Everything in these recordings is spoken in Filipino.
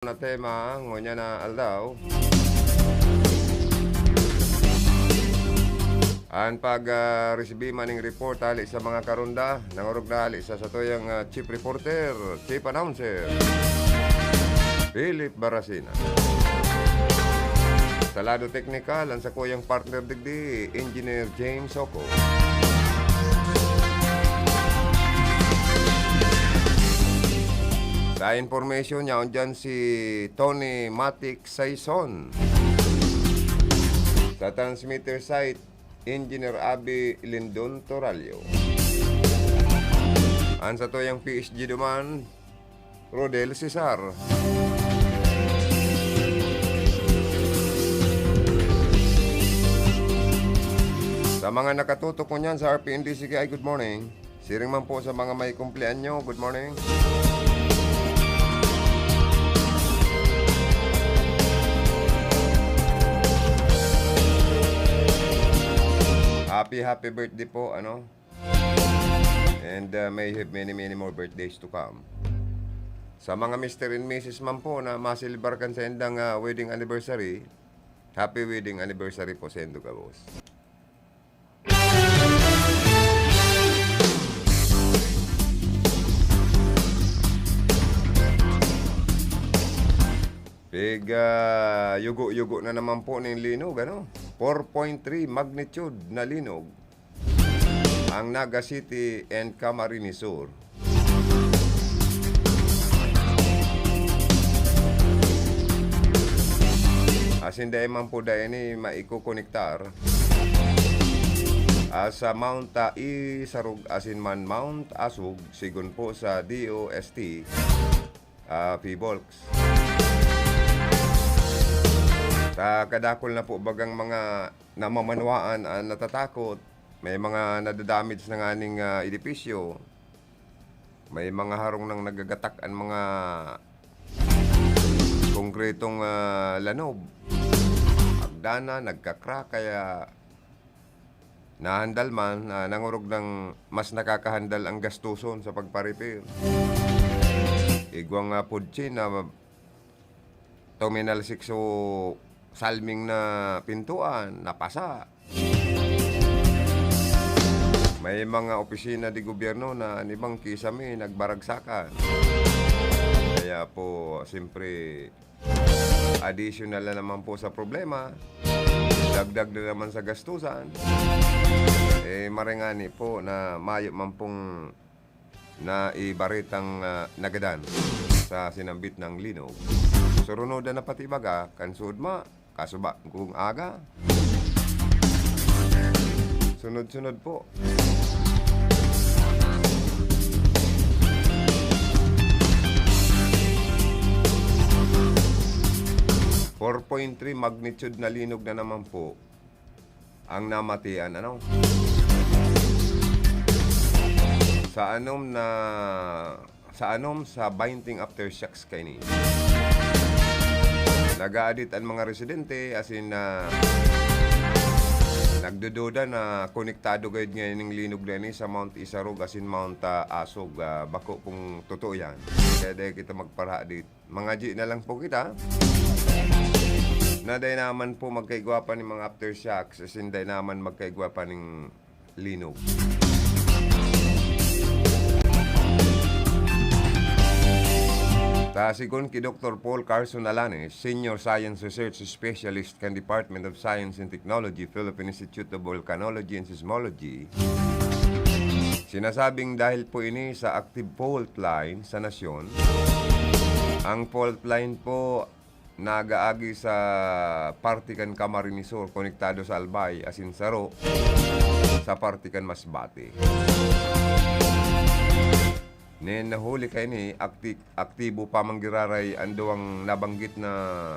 Na tema ngonya na aldaw an pag resibi maning report ali sa mga karunda nangurog na ali sa satoyang chief reporter, chief announcer Philip Barasina. Sa lado technical ang sa kuyang partner digdi Engineer James Soko. Sa information niya, dyan si Tony Matic Saison. Sa transmitter site, Engineer Abby Lindon Toralio. Ang sa toyang PSG duman, Rodel Cesar. Sa mga nakatutok ko niyan sa RPNDCKI, good morning. Siring man po sa mga may kumpleanyo, good morning. Happy birthday po, ano? And may have many more birthdays to come. Sa mga Mr. and Mrs. man po na masilbar kan sa endang wedding anniversary, happy wedding anniversary po sa endo ka, boss. Yugo-yugo na naman po ng linog, ano? 4.3 magnitude na linog ang Naga City and Camarines Sur. Asin dahil man po dahil ni maikukonektar sa Mount Isarug asin man Mount Asug sigun po sa DOST P-Volks. Sa kadakol na po bagang mga namamanwaan natatakot, may mga nadadamage ng aning edipisyo, may mga harong nang nagagatak ang mga konkretong lanob, agdana, nagkakrak, kaya nahandal man, nangurog ng mas nakakahandal ang gastuson sa pagpa-repair. Igwang pudsin na Terminal 6 o salming na pintuan, napasa. May mga opisina di gobyerno na nibang kisame, nagbaragsakan. Kaya po, siyempre, additional na naman po sa problema. Dagdag na naman sa gastusan. Marengani po na mayo man pong naibaritang nagadan sa sinambit ng linog. Surunodan na pati baga, kansud ma, kasuba kung aga. Sunod-sunod po. .3 magnitude na linog na naman po ang namatian, ano? Sa binding aftershocks kaini. Nag-a-adit ang mga residente as in nagdududa na konektado gayud ngayon ng linog na sa Mount Isarug as in Mount Asog. Bako kung totoo yan. Kaya dahil kita magpara dit. Mga G na lang po kita. Na dahil naman po magkaigwapan ng mga aftershocks as in dahil naman magkaigwapan ng linog. Sigon ki Dr. Paul Carson Alanes, Senior Science Research Specialist kan Department of Science and Technology, Philippine Institute of Volcanology and Seismology, sinasabing dahil po ini sa active fault line sa nasyon, ang fault line po nagaagi sa Partikan Camarines Sur, konektado sa Albay, asin Saro, sa Partikan Masbate. Nen nahuli kayo ni aktibo pa manggiraray ando ang nabanggit na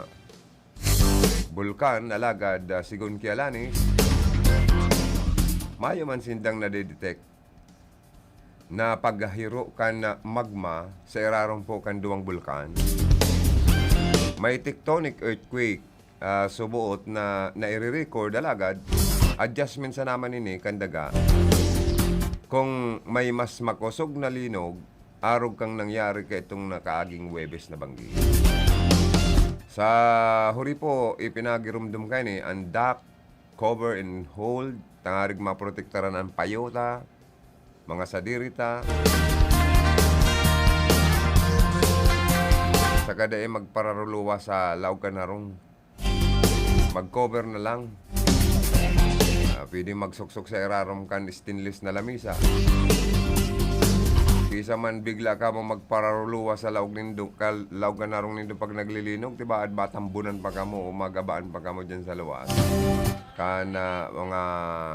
bulkan alagad sigon Kialanis. Mayo man sindang nadedetect na paghahiro kan magma sa irarong po kan duwang bulkan. May tectonic earthquake subuot na nai-record alagad adjustment sa naman ini kandaga. Kung may mas makosog na linog, arog kang nangyari ka itong nakaaging Huwebes na banggi. Sa huri po, ipinagirumdum kayo ni undock, cover and hold, tangarig maprotektaran ang payota, mga sadirita. Sa kada magpararuluwa sa laog ka na rong. Mag-cover na lang. Pwede magsuksok sa irarom kan stainless na lamisa. Kisa man bigla ka mo magpararuluwa sa laog ka na rong nindo pag naglilinog, diba? At batambunan pa ka mo o magabaan pa ka mo dyan sa luwas. Kana mga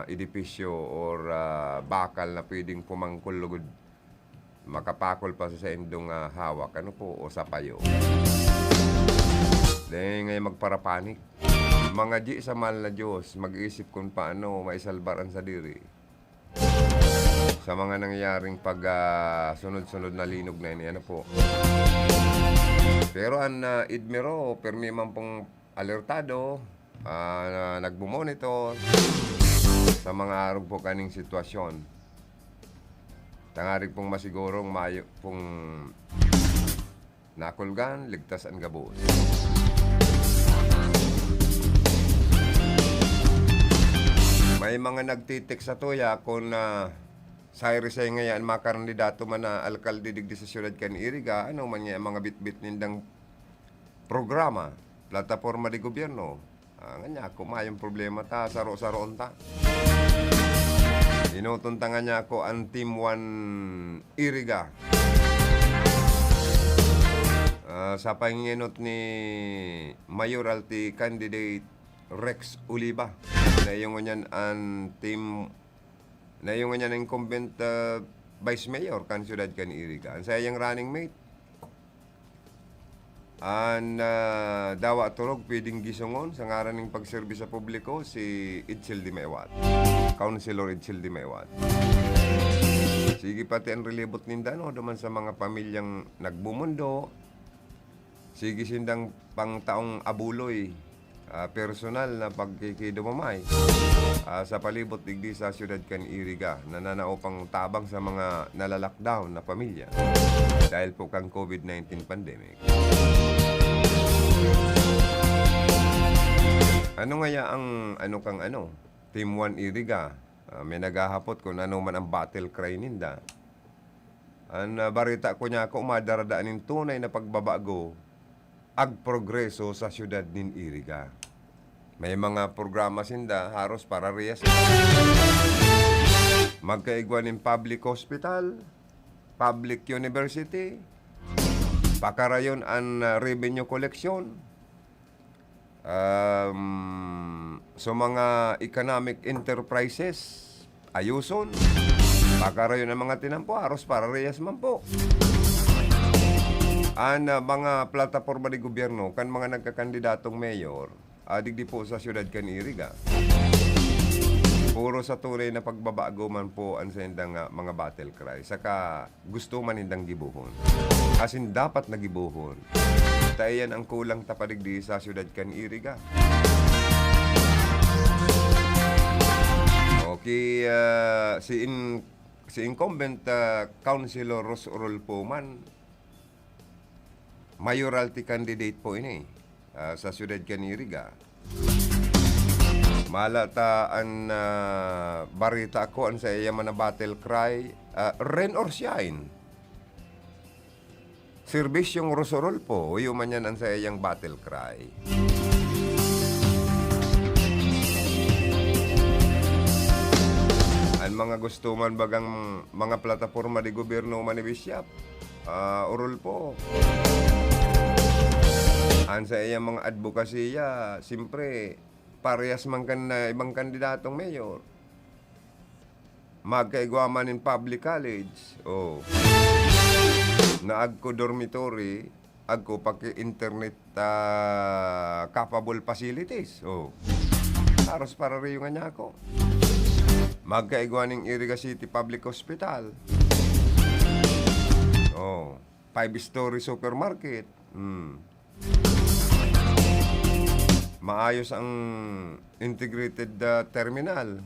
edipisyo or bakal na pwedeng pumangkulugod, makapakol pa sa indong hawak, ano po, o sa payo. Dahil ngayon magparapanik. Mga di sa mahal na Diyos, mag-iisip kung paano maisalbaran sa diri. Sa mga nangyayaring pag sunod-sunod na linog na ini, ano po. Pero ang idmero, permi man pong alertado, nagbumonitor sa mga araw po kaning sitwasyon. Tangarig pong masigurong mayo pong nakulgan, ligtas ang gabos. May mga nagtitik sa tuya kung sa irisay ngayon makarandidato man na alkalde digdi sa siyudad kan Iriga, ano man nga mga bitbit nindang programa, plataforma di gobyerno. Nga ako, mayong problema ta, saro-saroon ta. Inutuntangan niya ako ang Team 1 Iriga. Sa panginginot ni Mayoralty Candidate Rex Uliba. Nayong niyan ang team, nayong niyan ang incumbent Vice Mayor kan siyudad kan Iriga. Ang sayang running mate. Ang dawa turog pwedeng gisungon sa ngaran ng pagserbi sa publiko si Itzel Di Maywat. Councilor Itzel Di Maywat. Sige pati ang relibot ninda no, duman sa mga pamilyang nagbumundo. Sige sindang pangtaong abuloy, personal na pagkikidumamay sa palibot digdi sa siyudad kan Iriga, nananao pang tabang sa mga nalalockdown na pamilya dahil po kang COVID-19 pandemic. Ano nga ang Team 1 Iriga? May naghahapot kung ano man ang battle cry ninda. Ang barita ko niya ako, madaradaanin tunay na pagbabago ag progreso sa siyudad nin Iriga. May mga programa sinda haros para riyas. Magkaigwan ng public hospital, public university, pakarayon ang revenue collection, so mga economic enterprises, ayuson, pakarayon ang mga tinampo, haros para riyas man po. Ang mga plataforma ng gobyerno, kan mga nagkakandidatong mayor, digdi po sa siyudad kan Iriga. Puro sa tunay na pagbabago man po ang sendang mga battle cry. Saka gusto man indang gibuhon. Asin dapat nagibuhon. Tayan ang kulang tapadigdi sa siyudad kan Iriga. Okay, si incumbent Councilor Rosorol po man, mayoralty candidate po ini sa siyudad kan Iriga. Malata ang barita ko ang sa iya man na battle cry, rain or shine. Serbisyong Rosorol po, man yan ang sa iyang battle cry. Ang mga gusto man bagang mga plataforma di gobyerno manibisyap, urol po. Ang sa iyang mga advokasya, simpre, parehas man kan na ibang kandidatong mayor. Magkaigwaman in public college. Na agko dormitory, agko paki-internet capable facilities. Haros para riyo nga niya ako. Magkaigwaning Iriga City Public Hospital. 5-story supermarket. Maayos ang integrated terminal.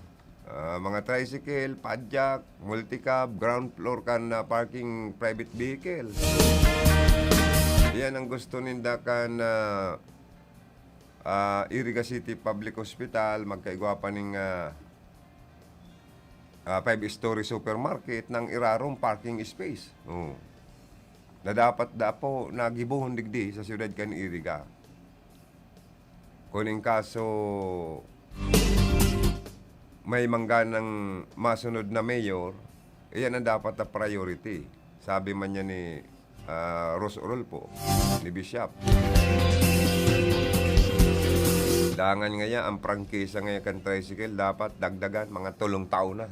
Mga tricycle, padjak, multicab, ground floor kan parking private vehicle. Yan ang gusto ninda kan Iriga City Public Hospital, magkaigwa pa ning 5-story supermarket ng irarong parking space. Na dapat po nagibuhon digdi sa siyudad kan Iriga. Kuning kaso may mangganang masunod na mayor, iyan ang dapat na priority. Sabi man niya ni Ros Orolpo, ni Bishop. Dangan ngaya ang prangkisa ngaya kan tricycle dapat dagdagan mga 3 taon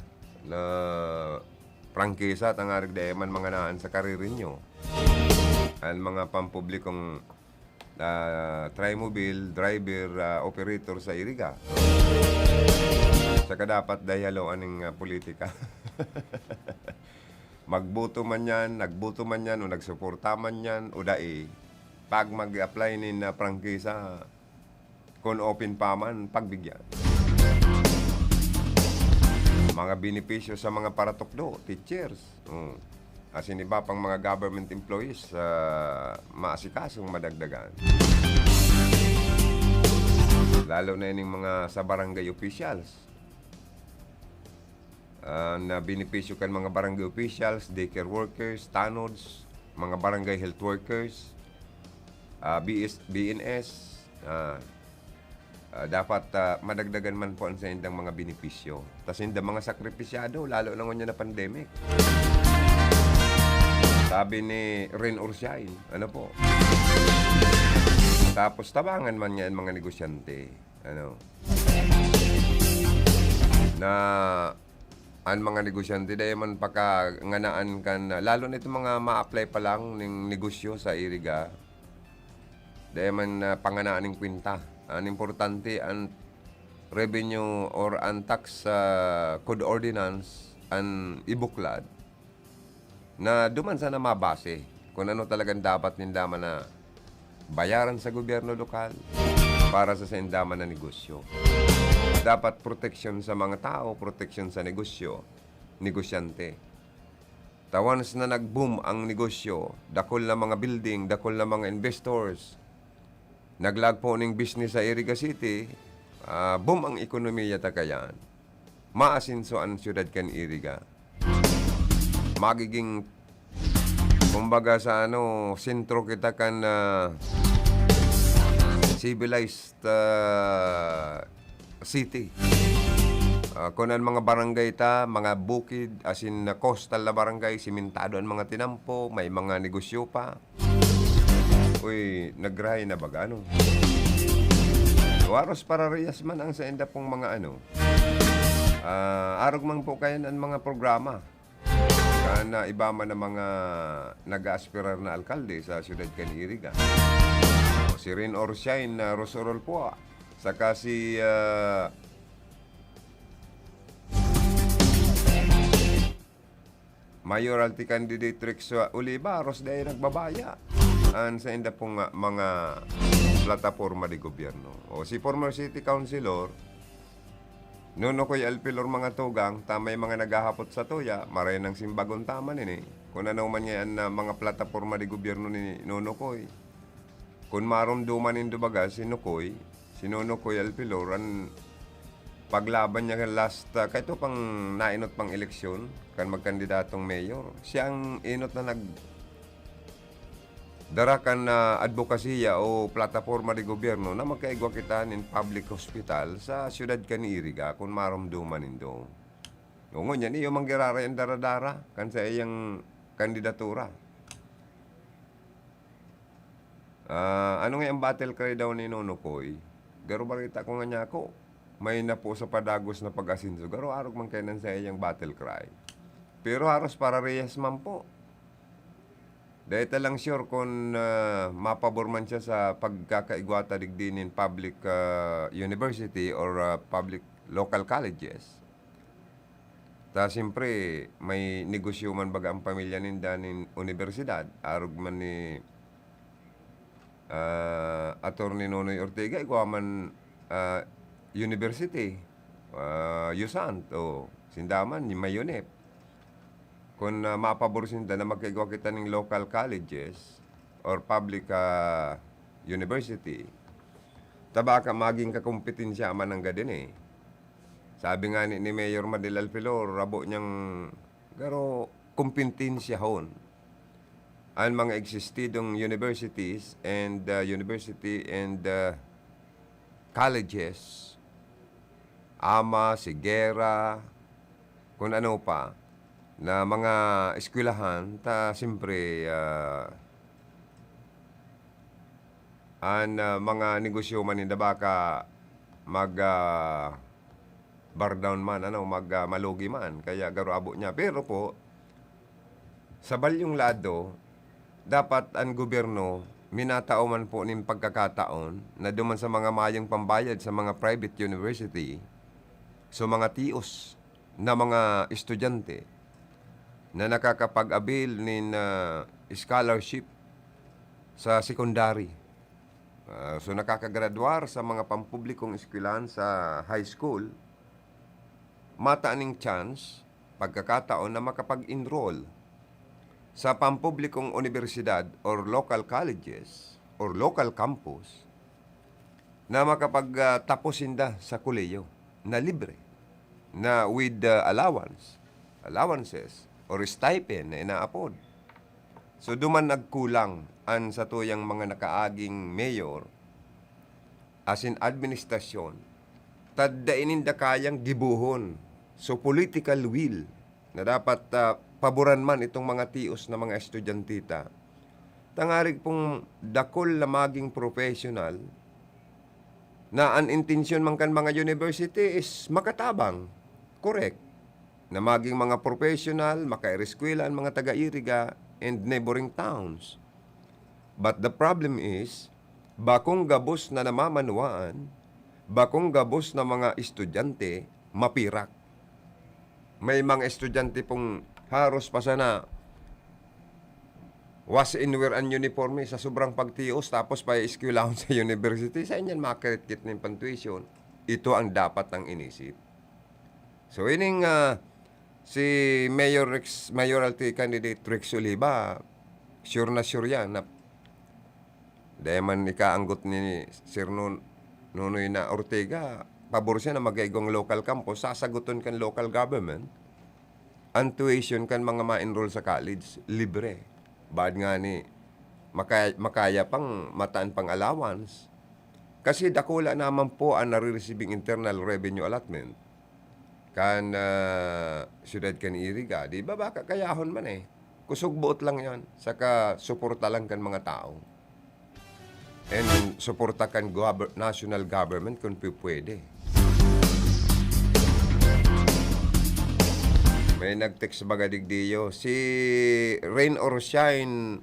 na prangkisa tangarig dayaman mga naan sa karirinyo. Ang mga pampublikong trimobile driver operator sa Iriga. Saka dapat dayalo aning politika. Magbuto man yan, nagbuto man yan, o nagsuporta man yan, o dai. Pag mag-apply ni na prangkisa, kung open pa man, pagbigyan. Mga benepisyo sa mga paratokdo, teachers. Asin iba pang mga government employees, maasikasong madagdagan. Lalo na yung mga sa barangay officials. Na benepisyo kan mga barangay officials, daycare workers, tanods, mga barangay health workers, BNS, dapat madagdagan man po sa indang mga benepisyo. Tapos indang mga sakripisyado, lalo na ngayon na pandemic. Sabi ni Ren Ursiain, ano po? Tapos tabangan man yan mga negosyante, na ang mga negosyante dahil man pagkanganaan kan, lalo na itong mga ma-apply pa lang ng negosyo sa Iriga, dahil man panganaan ng kwinta. Ang importante, ang revenue or ang tax code ordinance, ang ibuklad, na duman sana mabase kung ano talagang dapat nindaman na bayaran sa gobyerno lokal para sa sindaman na negosyo. Dapat protection sa mga tao, protection sa negosyo, negosyante. Once na nag-boom ang negosyo, dakol na mga building, dakol na mga investors, naglag po ng business sa Iriga City, boom ang ekonomiya takayan. Maasinso ang siyudad kan Iriga. Magiging, kumbaga sa sentro kita kan civilized city. Kunan mga barangay ta, mga bukid, asin na coastal na barangay, simentado ang mga tinampo, may mga negosyo pa. Uy, nagrahay na baga, Waros para reyas man ang sa enda pong mga arog man po kayo ng mga programa. Na iba man na mga nag-aspirar na alkalde sa siyudad kan Iriga. Si Ren Ursiain na Ros Orolpo, saka si mayoralty candidate Rex Olivaros dahil nagbabaya sa enda pong mga plataforma de gobyerno. O si former city councilor Nuno ko'y alpilor mga tugang, tamay mga naghahapot sa tuya, maray ng simbagon taman Kung ano man yan na mga plataforma de gobyerno ni Nuno ko'y. Kung marumduman in dubaga si Nuno ko'y alpilor, ang paglaban niya last, kahit pang nainot pang eleksyon, kan magkandidatong mayor, siyang inot na darakan na advokasya o plataforma de gobyerno na magkaigwa kita in public hospital sa siyudad kan Iriga kung marumduman indo. Ngungon yan, iyo manggirara yung daradara kan sa iyang kandidatura. Ano nga yung battle cry daw ni Nuno ko'y? Garo barita ko nga niya ako, may na po sa padagos na pag-asinso. Garo arog man kayo sa iyang battle cry. Pero haros para reyes man po. Dahil talang sure kung mapabor man siya sa pagkakaigwata digdinin public university or public local colleges. Siyempre, may negosyo man baga ang pamilya ninda ng universidad. Arog man ni Attorney Nonoy Ortega, igwa man university, USANT, o sindaman, yung Mayonep. Kung mapabor sinda na magkaigwa kita ng local colleges or public university, tabaka maging kakumpetensya man ang gadin eh. Sabi nga ni Mayor Madel Alpilor, rabo niyang garo kumpetensya hon ang mga existidong universities and colleges, AMA, Sigera, kung ano pa, na mga eskwelahan, ta siyempre, mga negosyo man ninda baka bar down man, malugi man, kaya garo abo niya. Pero po, sa balyong lado, dapat ang gobyerno minatao man po ng pagkakataon na duman sa mga mayang pambayad sa mga private university, so mga tios na mga estudyante na nakakapag-abil nin scholarship sa secondary. So nakakagraduar sa mga pampublikong eskwelahan sa high school, mataaning chance, pagkakataon na makapag-enroll sa pampublikong universidad or local colleges or local campus na makapagtapusin sa koleyo na libre, na with allowances or stipend na inaapod. So duman nagkulang an sa tuyang mga nakaaging mayor as in administrasyon, taddainin da kayang gibuhon. So political will na dapat paboran man itong mga tios na mga estudyantita. Tangarig pong dakol na maging professional na ang intensyon man kan mga university is makatabang. Correct. Na maging mga professional, makaereskwela ang mga taga-iriga and neighboring towns. But the problem is, bakong gabos na namamanuaan, bakong gabos na mga estudyante, mapirak. May mga estudyante pong haros pa sana was in wear and uniforme sa sobrang pagtios tapos pa eskwelahon sa university. Sa inyan makakit ng pantuition. Ito ang dapat ng inisip. So ining si mayoralty candidate Rex Oliva, sure na sure yan na dahil man ikaanggot ni Sir Nonoy na Ortega, pabor siya na magaigong local campus, sasaguton kan local government, ang tuition kan mga ma-enroll sa college, libre. Bad nga ni, makaya pang mataan pang allowance. Kasi dakula naman po ang nare-receiving internal revenue allotment. Kan siyudad kan iriga, di ba baka kayahon man eh. Kusog buot lang yan, saka suporta lang kan mga tao. And suporta kan national government kung pwede. May nag-text baga digdiyo. Si Rain or Shine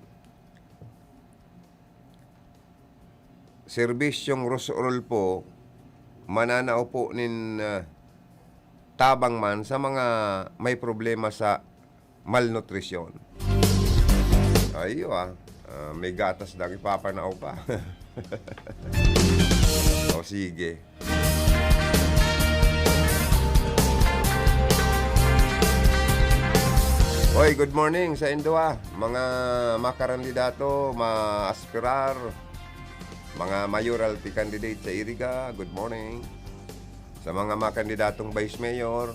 Servisyong Rosorol po, mananao po nin tabang man sa mga may problema sa malnutrisyon. Ayo may gatas lang ipapanao pa. O sige. Hoy, good morning sa Indoa, mga makarandidato, ma-aspirar, mga mayoralty candidate sa Iriga, good morning. Sa mga makandidatong vice mayor,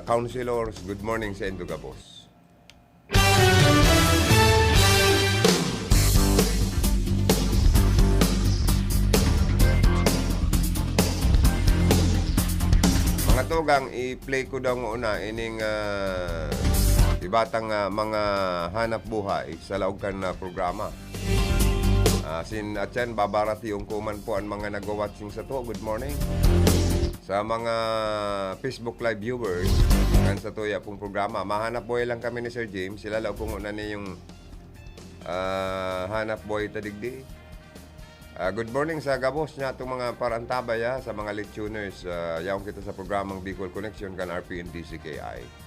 councilors, good morning sa Indoga, boss. Mga tugang, i-play ko daw una ining ibatang mga hanap buhay sa laogan na programa. Sin atyan, babarati yung kuman po ang mga nag-watching sa to. Good morning. Sa mga Facebook Live viewers, kan sa toya pong programa. Mahanap buhay lang kami ni Sir James. Sila laog kung una ni yung hanap buhay tadigdi. Good morning sa gabos niya itong mga parantabay sa mga late tuners. Yaong kita sa programang Bicol Connection kan RPN DCKI.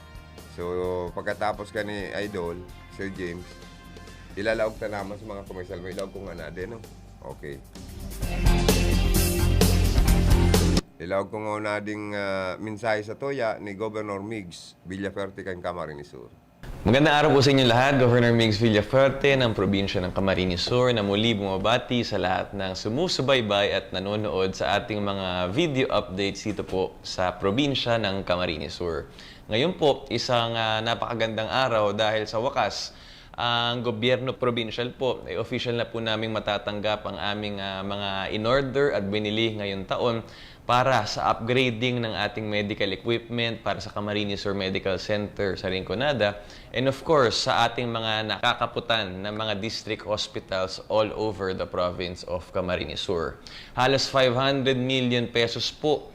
So, pagkatapos ka ni Idol, Sir James, ilalaog ta naman sa mga commercial. May ilaog kong nga din, no? Okay. Ilaog ko nga na ding mensahe sa toya ni Governor Migs Villaferte kang Camarines Sur. Magandang araw po sa inyo lahat. Governor Migs Villafuerte ng probinsya ng Camarines Sur na muli bumabati sa lahat ng sumusubaybay at nanonood sa ating mga video updates dito po sa probinsya ng Camarines Sur. Ngayon po, isang napakagandang araw dahil sa wakas, ang gobyerno provincial po, official na po naming matatanggap ang aming mga in-order at binili ngayong taon para sa upgrading ng ating medical equipment para sa Camarines Sur Medical Center sa Rinconada and of course sa ating mga nakakaputan na mga district hospitals all over the province of Camarines Sur. Halos 500 million pesos po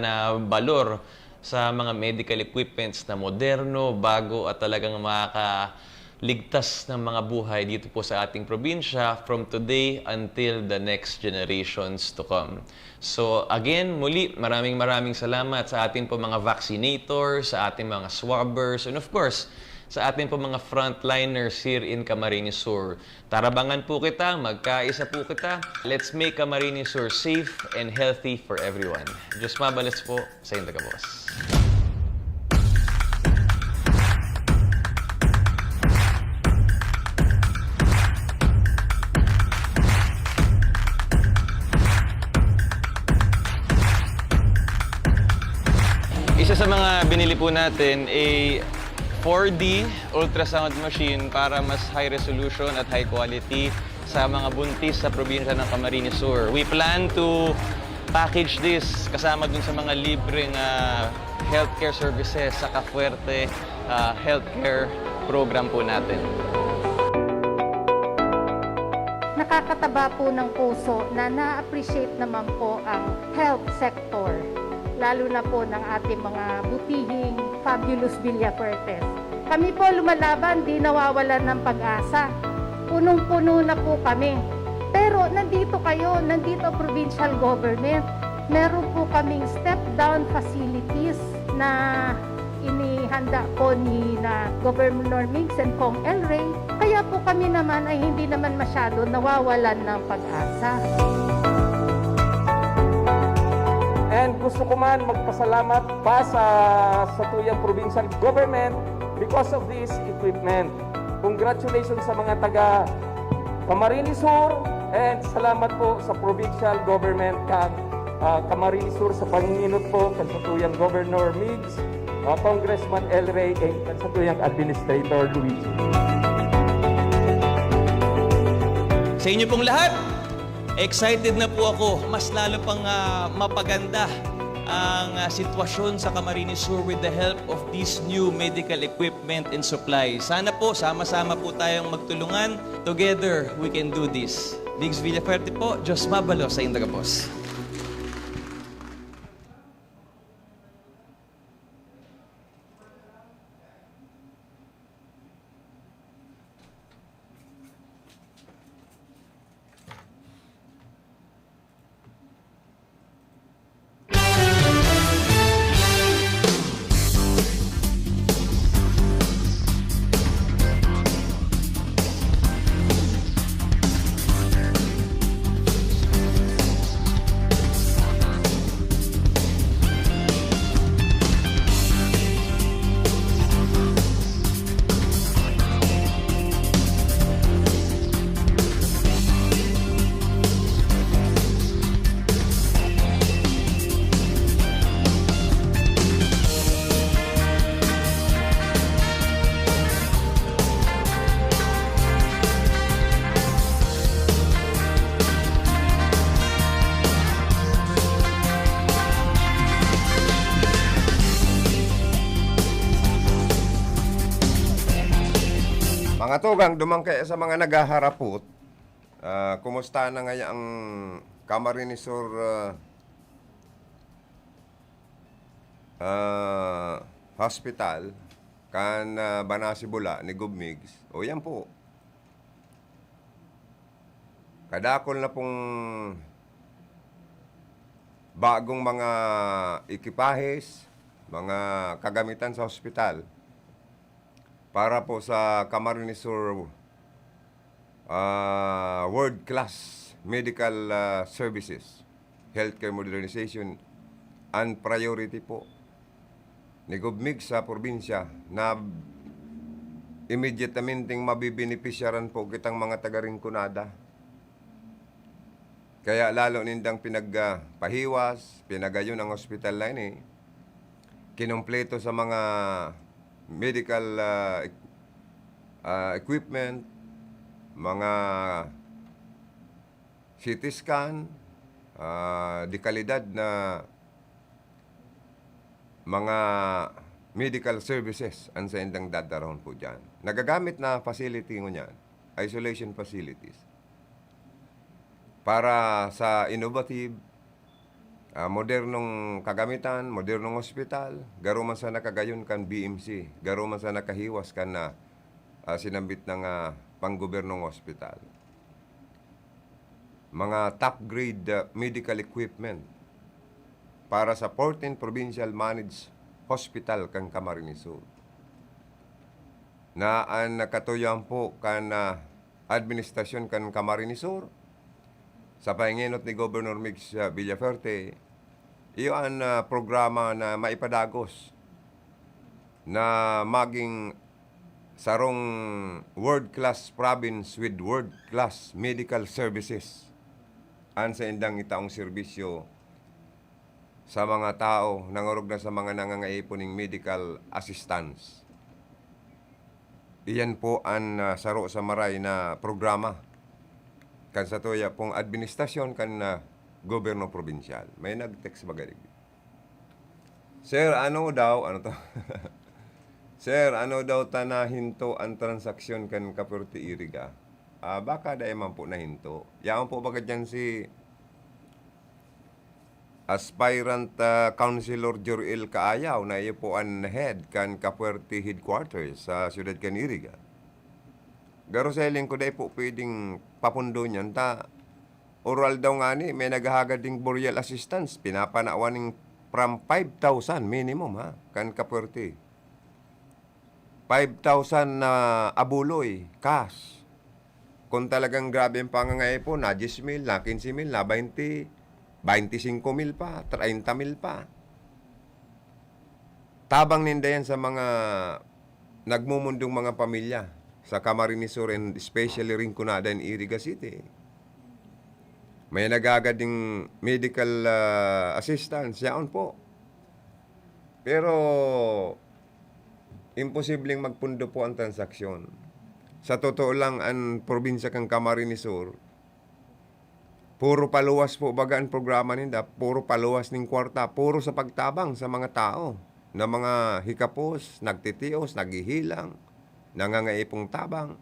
na balor sa mga medical equipments na moderno, bago at talagang ligtas ng mga buhay dito po sa ating probinsya from today until the next generations to come. So again, muli, maraming salamat sa ating po mga vaccinators, sa ating mga swabbers, and of course, sa ating po mga frontliners here in Camarines Sur. Tarabangan po kita, magkaisa po kita. Let's make Camarines Sur safe and healthy for everyone. Diyos mabalas po sa inyo, boss. Isa sa mga binili po natin ay 4D ultrasound machine para mas high resolution at high quality sa mga buntis sa probinsya ng Camarines Sur. We plan to package this kasama dun sa mga libreng healthcare services sa Cafuerte healthcare program po natin. Nakakataba po ng puso na na-appreciate naman po ang health sector, lalo na po ng ating mga butihing Fabulous Villafuertes. Kami po lumalaban, di nawawalan ng pag-asa. Punong-puno na po kami. Pero nandito kayo, nandito provincial government. Meron po kaming step-down facilities na inihanda po ni Governor Migs and Kong El Rey. Kaya po kami naman ay hindi naman masyado nawawalan ng pag-asa. And gusto ko man magpasalamat pa sa tuyang provincial government because of this equipment. Congratulations sa mga taga Camarines Sur and salamat po sa provincial government kang Camarines Sur sa panginginot po kan sa tuyang Governor Migs, Congressman El Rey and kan sa tuyang Administrator Luigi. Sa inyo pong lahat, excited na po ako. Mas lalo pang mapaganda ang sitwasyon sa Camarines Sur with the help of this new medical equipment and supply. Sana po, sama-sama po tayong magtulungan. Together, we can do this. Migs Villafuerte po, Diyos mabalo sa inyo, boss. Mga tugang, dumangkay sa mga naghaharapot, kumusta na ngayon ang Camarines Sur Hospital kan Banasibula ni Gubmigs? O yan po. Kadakol na pong bagong mga ekipahes, mga kagamitan sa hospital para po sa Camarines Sur world-class medical services, healthcare modernization, and priority po ni Gubmig sa probinsya na immediatamente mabibinipisyaran po kitang mga taga-Rinconada. Kaya lalo nindang pinagpahiwas, pinagayon ang hospital line kinumpleto sa mga medical equipment, mga CT scan, di kalidad na mga medical services ang sa indang dadaroon po dyan. Nagagamit na facility ngo niyan, isolation facilities, para sa innovative, modernong kagamitan, modernong ospital, garo man sa nakagayon kan BMC, garo man sa nakahiwas kan na sinambit ng panggobernong ospital. Mga top-grade medical equipment para sa 14 provincial managed hospital kan Camarines Sur. Na ang nakatuyan po kan administrasyon kan Camarines Sur, sa pahinginot ni Governor Mix Villaferte, iyon ang programa na maipadagos na maging sarong world-class province with world-class medical services. An sa indang itaong serbisyo sa mga tao nangurog na sa mga nangangaiponing medical assistance. Iyan po ang saro sa maray na programa kan sa tuya pong administrasyon kan gobyerno probinsyal. May nag-text magaling. Sir, ano daw, ano to? Sir, ano daw tanahinto ang transaksyon kan Kapurti Iriga? Baka dahil man po nahinto. Yaman po bagad yan si aspirant Councilor Joriel Kaayaw na iyo po ang head kan Kapurti Headquarters sa siyudad kan Iriga. Garo sa iling ko dahil po pwedeng papundo niyan oral daw nga ni, may naghahagad ding burial assistance. Pinapanawan ng from 5,000 minimum kan Kapurti. 5,000 na abuloy, cash. Kung talagang grabe ang pangangay po, na 10,000, na 15,000, na 20, 25,000 pa, 30,000 pa. Tabang ninda yan sa mga nagmumundong mga pamilya sa Camarines Sur and especially Rinconada and Iriga City. May nagagading medical assistance, yaon po. Pero, imposibleng magpundo po ang transaksyon. Sa totoo lang, ang probinsya kang Camarines Sur, puro paluwas po baga ang programa ninda, puro paluwas ng kwarta, puro sa pagtabang sa mga tao, na mga hikapos, nagtitios, naghihilang, nangangaipong tabang,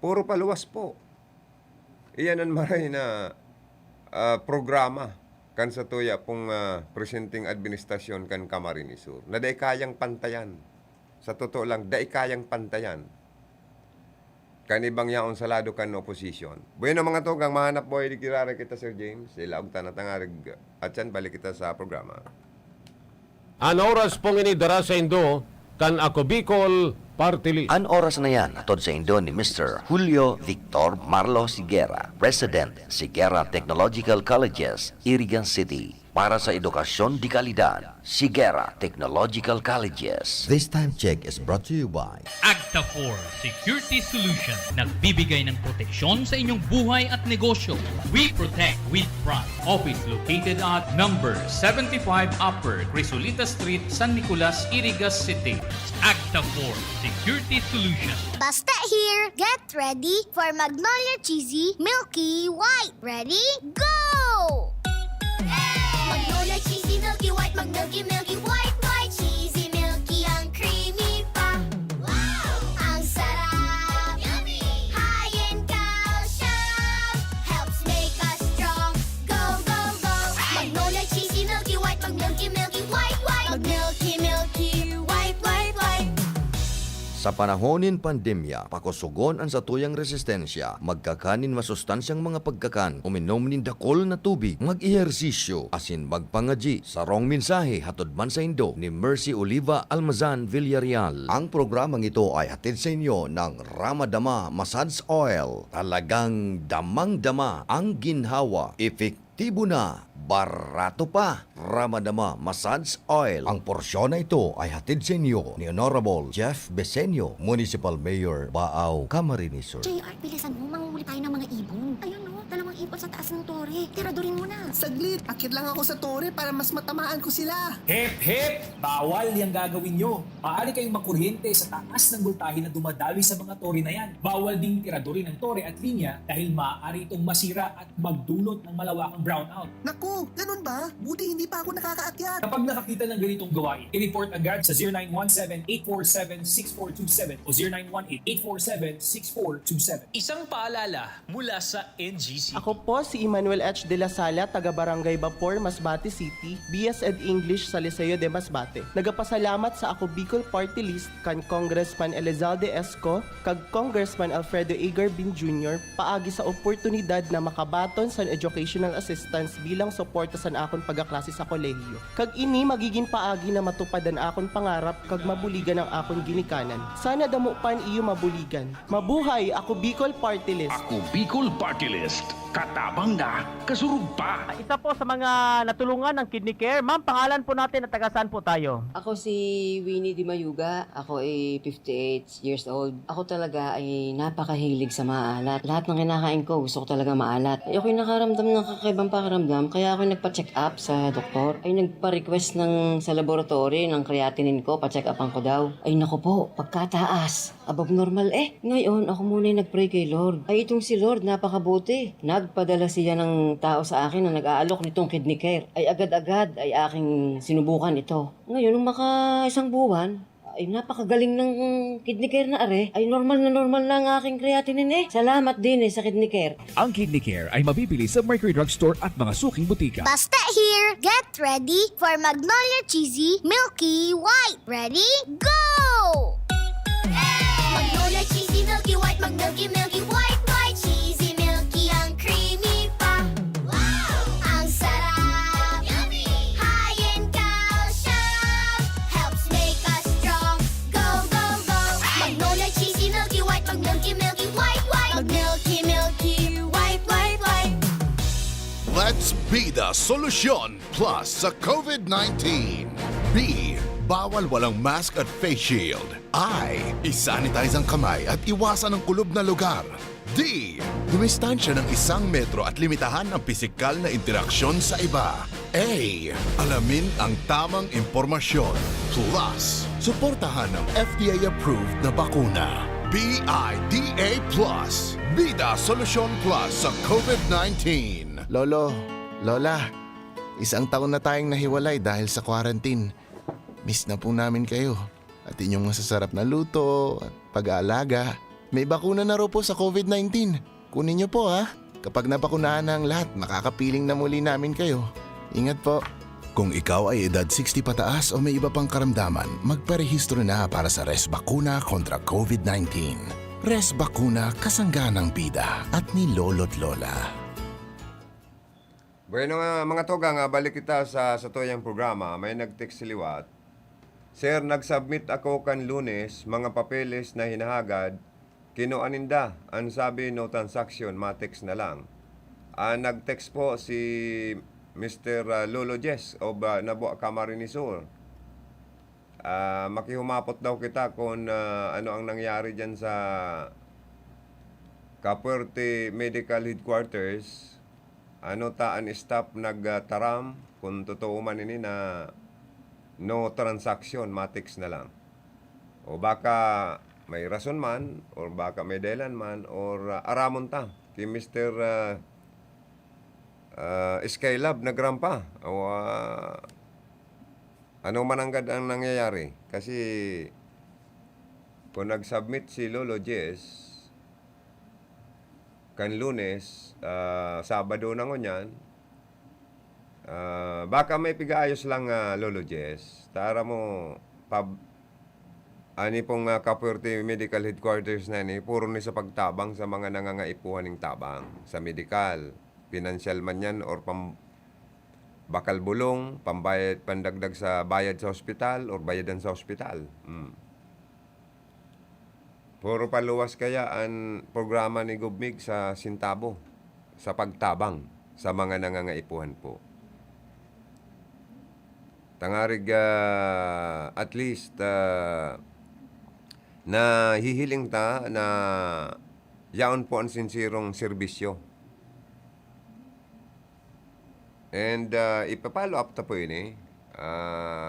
puro paluwas po. Iyan ang maray na programa kan sa tuya pong presenting administrasyon kan Camarines Sur na day kayang pantayan. Sa totoo lang, day kayang pantayan kan ibang yaon sa lado kan opposition. Bueno mga togang, mahanap boy di kirara kita Sir James, ilaog tanatangarig at yan balik kita sa programa. An oras pong inidara sa Indo, kan ako Bicol Party List. An oras na yan atod sa Indo ni Mr. Julio Victor Marlo Siguera, President, Siguera Technological Colleges, Irigan City. Para sa edukasyon di kalidad, Siguera Technological Colleges. This time check is brought to you by Agta4 Security Solution. Nagbibigay ng proteksyon sa inyong buhay at negosyo. We protect with pride. Office located at number 75 Upper Crisolita Street, San Nicolas, Irigas City. Agta4 Security Solution. Basta here, get ready for Magnolia Cheesy Milky White. Ready? Go! Magnolia Cheesy Milky White, Milky White, White, Cheesy Milky, ang creamy pa. Wow! Ang sarap! Yummy! High in calcium, helps make us strong. Go, go, go! Magnolia Cheesy Milky White, Milky White, White, Milky White, White, White. Sa panahonin pandemya, pakusugon ang satuyang resistensya, magkakanin masustansyang mga pagkakan, uminom nin dakol na tubig, mag-ehersisyo, asin magpangaji. Sarong mensahe hatod man sa Indo ni Mercy Oliva Almazan Villarreal. Ang programang ito ay hatid sa inyo ng Ramadama Massage Oil. Talagang damang-dama ang ginhawa. Efektibo na, barato pa. Ramadama Massage Oil. Ang porsyon na ito ay hatid sa inyo ni Honorable Jeff Besenio, Municipal Mayor, Baaw, Camarines Sur. JR, bilisan mo, manguhuli tayo ng mga ibon. Ayun no, dalawang ibon sa taas ng tore. Tiradurin mo na. Saglit, akit lang ako sa tore para mas matamaan ko sila. Hep, hep! Bawal yung gagawin nyo. Maaari kayong makuryente sa taas ng voltahe na dumadaloy sa mga tore na yan. Bawal ding tiradurin ng tore at linya dahil maaari itong masira at magdulot ng malawakang brownout. Naku, ganun ba? Buti hindi pa ako nakakaakyat. Kapag nakakita ng ganitong gawain, i-report agad sa 0917-847-6427 o 0918-847-6427. Isang paalala mula sa NGC. Ako po si Emmanuel H. de la Sala, taga Barangay Bapor, Masbate City, BS Ed English sa Liceo de Masbate. Nagapasalamat sa ako Bicol Party List kan Congressman Elizalde Esco kag Congressman Alfredo Egar Bin Jr. paagi sa oportunidad na makabaton sa educational assistance bilang suporta sa akon pagkaklase sa kolehiyo. Kag ini magiging paagi na matupadan akon pangarap kag mabuligan ang akon ginikanan. Sana damo pan iyo mabuligan. Mabuhay ako Bicol Party List. Ako Bicol Party List. Katabang na, kasurug pa. Isa po sa mga natulungan ng Kidney Care. Ma'am, pangalan po natin at taga saan po tayo? Ako si Winnie Di Mayuga. Ako ay 58 years old. Ako talaga ay napakahilig sa maalat. Lahat ng kinakain ko gusto ko talaga maalat. Ay ako'y nakaramdam ng kakaibang pakiramdam kaya ako'y nagpa-check up sa doktor. Ay nagpa-request sa laboratory ng creatinine ko, pa-check upan ko daw. Ay naku po, pagkataas. Above normal Ngayon ako muna yung nag-pray kay Lord. Ay itong si Lord napakabuti. Nagpadala siya ng tao sa akin na nag-aalok nitong Kidney Care. Ay agad-agad ay aking sinubukan ito. Ngayon nung maka isang buwan, ay napakagaling ng Kidney Care na ay normal na ang aking creatinine Salamat din sa Kidney Care. Ang Kidney Care ay mabibili sa Mercury Drugstore at mga suking butika. Basta here, get ready for Magnolia Cheesy Milky White. Ready? Go! Magnolia Cheesy Milky White, Milky White, White, Cheesy Milky, ang creamy pa. Wow! Ang sarap! Yummy! High in calcium, helps make us strong. Go, go, go! Magnolia Cheesy Milky White, Milky White, White, Milky White, White, White. Let's be the solution plus sa COVID-19. B. Bawal walang mask at face shield. I. Isanitize ang kamay at iwasan ang kulob na lugar. D. Dumistansya ng 1 metro at limitahan ang pisikal na interaksyon sa iba. A. Alamin ang tamang impormasyon. Plus, suportahan ang FDA-approved na bakuna. BIDA Plus. Bida Solusyon Plus sa COVID-19. Lolo, Lola, 1 taon na tayong nahiwalay dahil sa quarantine. Miss na po namin kayo. At inyong masasarap na luto at pag-aalaga. May bakuna na raw po sa COVID-19. Kunin niyo po ha. Kapag nabakunahan na ang lahat, makakapiling na muli namin kayo. Ingat po. Kung ikaw ay edad 60 pataas o may iba pang karamdaman, magparehistro na para sa Res Bakuna kontra COVID-19. Res Bakuna, kasangganang bida at ni Lolo't Lola. Bueno mga togang, balik kita sa tuyang programa. May nag-text si Liwat. Sir, nag-submit ako kan Lunes, mga papeles na hinahagad, kinuaninda. Ang sabi, no transaction, matext na lang. Nag-text po si Mr. Lolo Jess o Nabo Camarines Sur. Makihumapot daw kita kung ano ang nangyari dyan sa Capuerte Medical Headquarters. Ano taan staff nagtaram kung totoo man ini na no transaction, matext na lang. O baka may rason man, or baka may dahilan man, or aramon ta kay Mr. Skylab nagrampa. O ano man ang nangyayari. Kasi kung nag-submit si Lolo Jess kan Lunes, Sabado na ngunyan, baka may pigaayos lang Lolo Jess. Tara mo ani pong Capuerte Medical Headquarters na ni puro ni sa pagtabang sa mga nangangaipuhan ng tabang sa medical, financial man yan or bakal bulong, pambayad pandagdag sa bayad sa ospital or bayadan sa ospital. Puro paluwas kaya ang programa ni Gubmig sa Sintabo sa pagtabang sa mga nangangaipuhan po. Tangarig at least na hihiling ta na yaon po ang sinsirong serbisyo. And ipapalo up ta po yun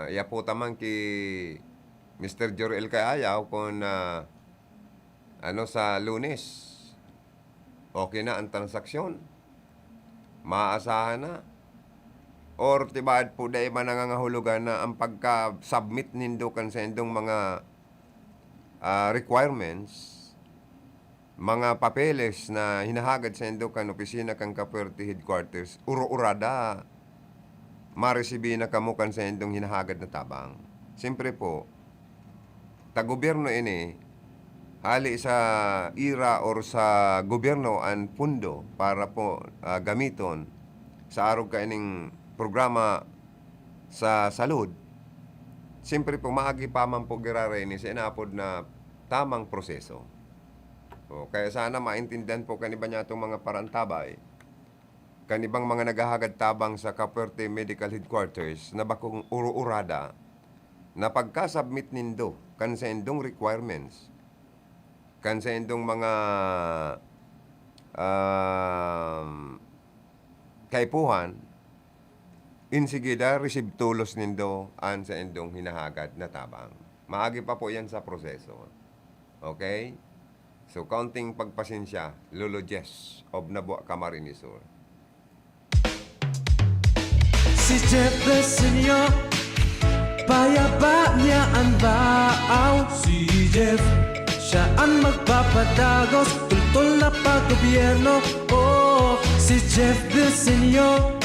iya po tamang ki Mr. Jorel Kayaw kung sa Lunes okay na ang transaksyon. Maasahan na. Or tibad po dahil man nangangahulugan na ang pagka-submit nindo kan sa indong mga requirements, mga papeles na hinahagad sa indo kan opisina kan Kapuerte Headquarters, uro-urada maresibi na kamukan sa indong hinahagad na tabang. Siyempre po, tagobyerno ini, hali sa ira or sa gobyerno ang pundo para po gamiton sa arog kaining programa sa salud. Siyempre po, maagi pa man po girare ni sa inapod na tamang proseso. O, kaya sana maintindihan po kaniba niya itong mga parantabay, kanibang mga naghahagad tabang sa Kapuerte Medical Headquarters na bakong uro-urada na pagka-submit nindo kan sa indong requirements, kan sa indong mga kaipuhan, insigida receive tulos nindo an sa indong hinahagad na tabang. Maagi pa po yan sa proseso. Okay? So, counting pagpasensya, Lolo Jess of Nabua, Camarines Sur. Si Jeff the Senior, payaba niya ang baaw. Si Jeff, siya ang magpapadagos, tultol na paggobyerno. Oh, si Jeff the Senior.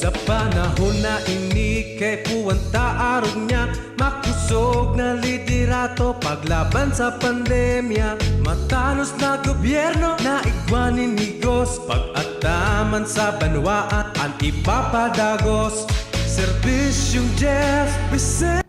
Sa panahon na ini kay puwanta arog niya, makusog na liderato paglaban sa pandemya. Matanos na gobyerno na igwanin nigos, pag-ataman sa banwaan ang ipapadagos. Serbisyong Jeff Vicente.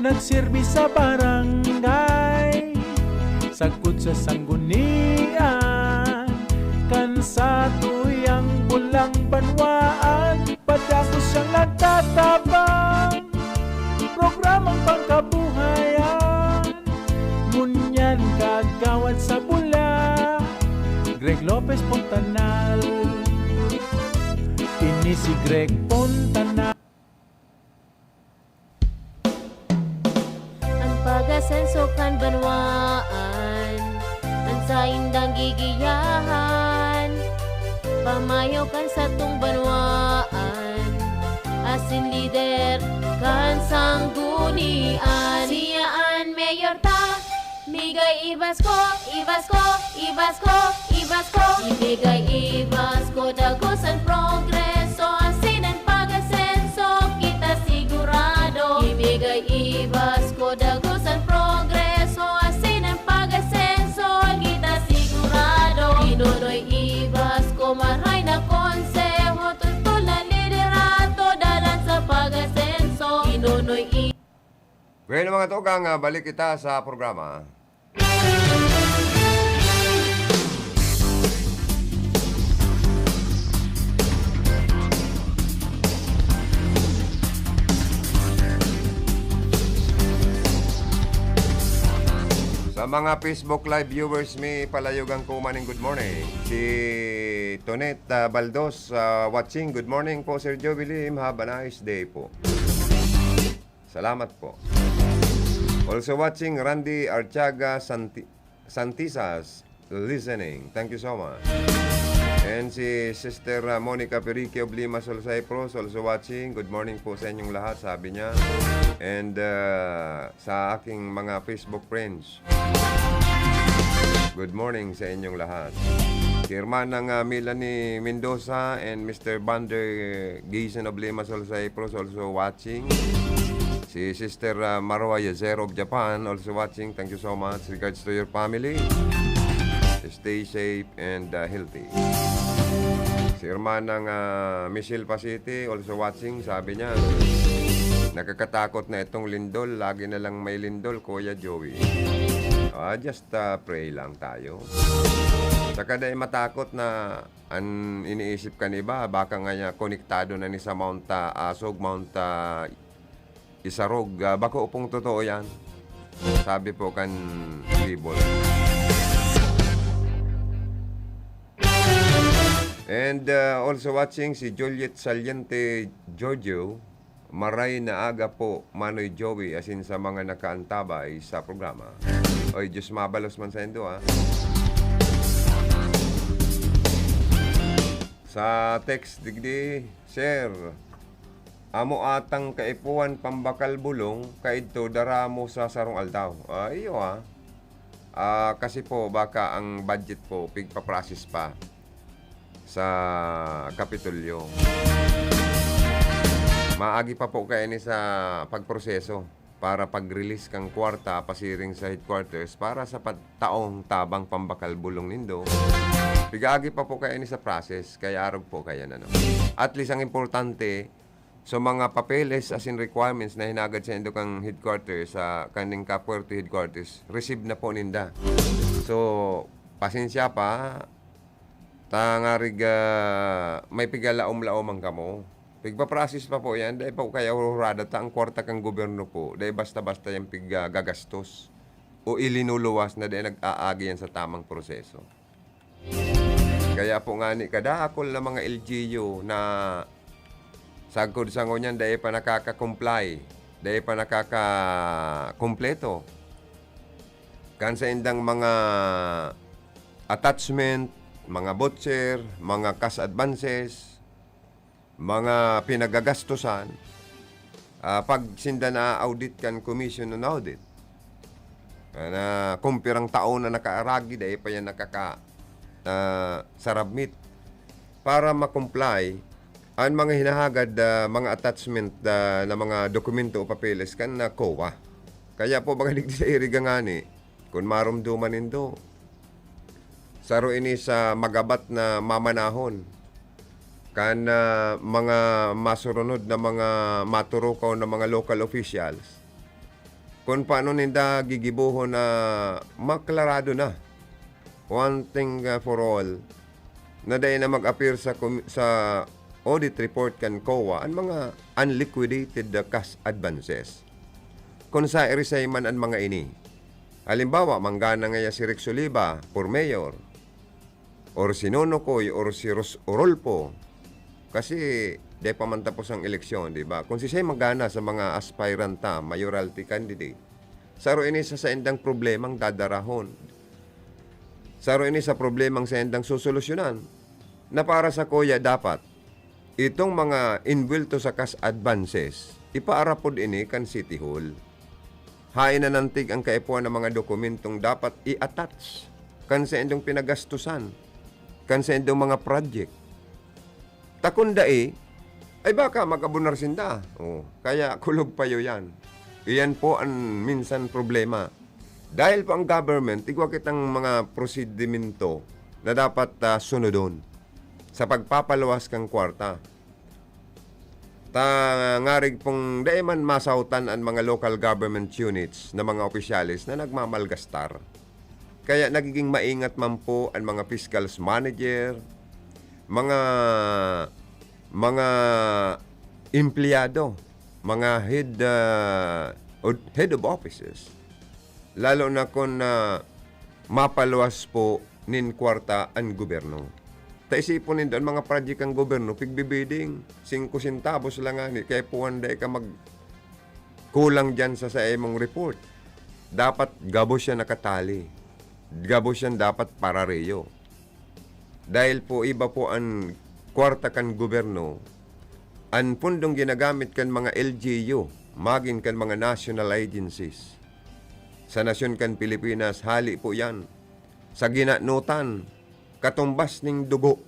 Nagserbi sa barangay, sagkod sa sanggunian, kan sa tuyang bulang banwaan, padako siyang nagtatabang, programang pangkabuhayan, ngunyan kagawad sa bula, Greg Lopez Pontanal, ini si Greg Pontanal. Pagasenso kan banwaan, ang sa indang gigiyahan, pamayo kan sa tung banwaan, asin lider kan sanggunian. Siyaan mayor ta, migay Ibasko, Ibasko, Ibasko, Ibasko, ibigay Ibasko, dagosan progreso, asin ang pagasenso, kita sigurado, ibigay Ibasko, dagosan progreso, asin ang pag-asenso, kita sigurado. Inunoy Ibasko, maray na konseho, tutol na liderato, dalan sa pag-asenso. Inunoy Ibasko. Well, mga tugang, balik kita sa programa. Sa mga Facebook Live viewers, may palayogang kumaning good morning. Si Tonet Baldos watching. Good morning po, Sir Joe William. Have a nice day po. Salamat po. Also watching Randy Archaga Santisas listening. Thank you so much. And si Sister Monica Perique of Lima Sol Cyprus also watching. Good morning po sa inyong lahat, sabi niya. And sa aking mga Facebook friends, good morning sa inyong lahat. Si Hermanang Melanie Mendoza and Mr. Bander Gison of Lima Sol Cyprus also watching. Si Sister Marwa Yazero of Japan also watching. Thank you so much. Regards to your family. Stay safe and healthy. Si Hermanang Michelle Pasiti, also watching, sabi niya, nakakatakot na itong lindol. Lagi na lang may lindol, Kuya Joey. Just pray lang tayo. Saka dahil matakot na iniisip ka iba, baka nga konektado na ni sa Mount Asog, Mount Isarog. Baka upong totoo yan. Sabi po kan Bibol. And also watching si Juliet Saliente Giorgio, maray na aga po Manoy Joey asin sa mga nakaantabay sa programa. Oy, Diyos mabalos man sa indo Sa text digdi, Sir, amo atang kaipuan pambakal bulong kaidto daramo sa sarong aldaw. Iyo kasi po baka ang budget po pigpa-process pa sa Kapitolyo. Maagi pa po kayo ni sa pagproseso para pag-release kang kwarta pasiring sa headquarters para sa taong tabang pambakal bulong nindo. Pigaagi pa po kayo ni sa process, kaya arog po kayo na. At least ang importante, so mga papeles as in requirements na hinagad sa indo kang headquarters, sa kaning Kapuerto headquarters, receive na po ninda. So, pasensya pa, tangarig may pigalaom-laom ang kamo. Pigpa-process pa po yan, dahil pa kaya ururada ta ang kwarta kang gobyerno po, dahil basta-basta yung gagastos o ilinuluwas na dahil nag-aagi yan sa tamang proseso. Kaya po nga ni kadakol na mga LGU na sagkod sa ngonyan dahil pa nakaka-comply, dahil pa nakaka-kompleto. Kan sa indang mga attachment, mga voucher, mga cash advances, mga pinagagastusan, pag sinda na audit kan commission on audit, na kumpirang taon na nakaaragi, dahil pa yan sarabmit para ma-comply ang mga hinahagad mga attachment na mga dokumento o papeles kan na COA. Kaya po baka digdi sa iriga nga ni kung marumduman nindo saro ini sa magabat na mamanahon kan mga masurunod na mga maturukaw na mga local officials kung paano ninda gigibuho na maklarado na one thing for all na dahil na mag-appear sa audit report kan COA ang mga unliquidated cash advances. Kung sa irisay man ang mga ini. Halimbawa, manggana nga si Rex Oliva for mayor or si Nonokoy or si Orolpo kasi di pa man tapos ang eleksyon, di ba? Kung si siya manggana sa mga aspirant mayoralty candidate, saro ini sa indang problemang dadarahon. Saro ini sa problemang sa endang susolusyonan na para sa kuya dapat itong mga inbuilto sa cash advances ipaarapod ini kan City Hall. Hain na nantig ang kaipuan ng mga dokumentong dapat i-attach kan sa endong pinagastusan, kan sa endong mga project. Takunda ay baka magabunar sinda. Kaya kulog payo yan. Iyan po ang minsan problema. Dahil po ang government, igwa kitang mga prosedimento na dapat sunodon sa pagpapaluwas kang kwarta. Ngarig pong daiman masautan ang mga local government units na mga opisyalis na nagmamalgastar. Kaya nagiging maingat man po ang mga fiscal manager, mga empleyado, mga head of offices. Lalo na kung mapaluwas po nin kwarta ang gobyerno. Taisipon nito ang mga project ang gobyerno, pigbibiding, 5 centavos lang nga ni, kaya puwanday ka kulang dyan sa imong report. Dapat gabos siya nakatali. Gabos siya dapat parareyo. Dahil po iba po ang kwarta kan gobyerno, ang pundong ginagamit kan mga LGU, maging kan mga national agencies. Sa nasyon kan Pilipinas, hali po yan. Sa ginanutan, katumbas ning dugo,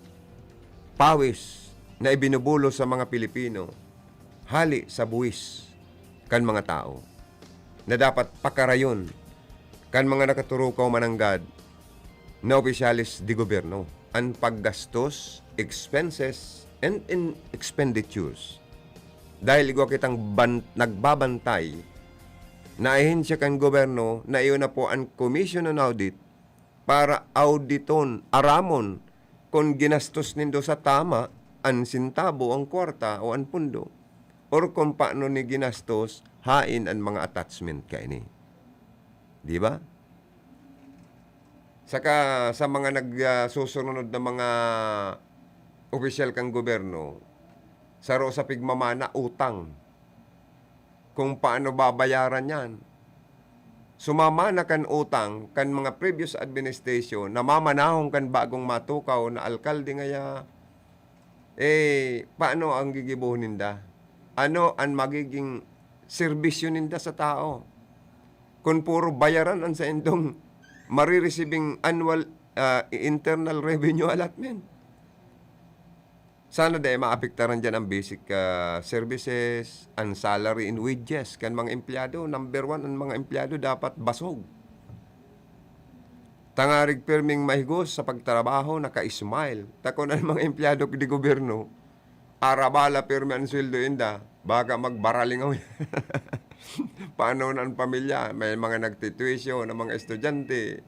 pawis na ibinubulo sa mga Pilipino, hali sa buwis kan mga tao, na dapat pakarayon kan mga nakaturukaw mananggad, na opisyalis di gobyerno ang paggastos, expenses, and expenditures. Dahil igwa kitang nagbabantay na ahensya kan gobyerno na iyon na po ang Commission on Audit para auditon, aramon kung ginastos nindo sa tama ang sintabo, ang kwarta o ang pundo or kung paano ni ginastos hain ang mga attachment kaini. Di ba? Saka sa mga nagsusunod na mga opisyal kang gobyerno, saro sa pigmamana utang. Kung paano babayaran yan. Sumamana kan utang kan mga previous administration na mamanahong kan bagong matukaw na alkalde ngaya, paano ang gigibuhin ninda? Ano ang magiging serbisyo ninda sa tao? Kung puro bayaran ang sa indong marirecibing annual internal revenue allotment. Sana dahil maapektaran dyan ang basic services, ang salary and wages kan mga empleyado. Number 1, ang mga empleyado dapat basog. Tangarig perming mahigos sa pagtrabaho, naka-smile. Takon ang mga empleyado di gobyerno, arabala permi ang sweldo inda, baga magbaralingaw. Paano na ang pamilya? May mga nagtituisyo ng mga estudyante.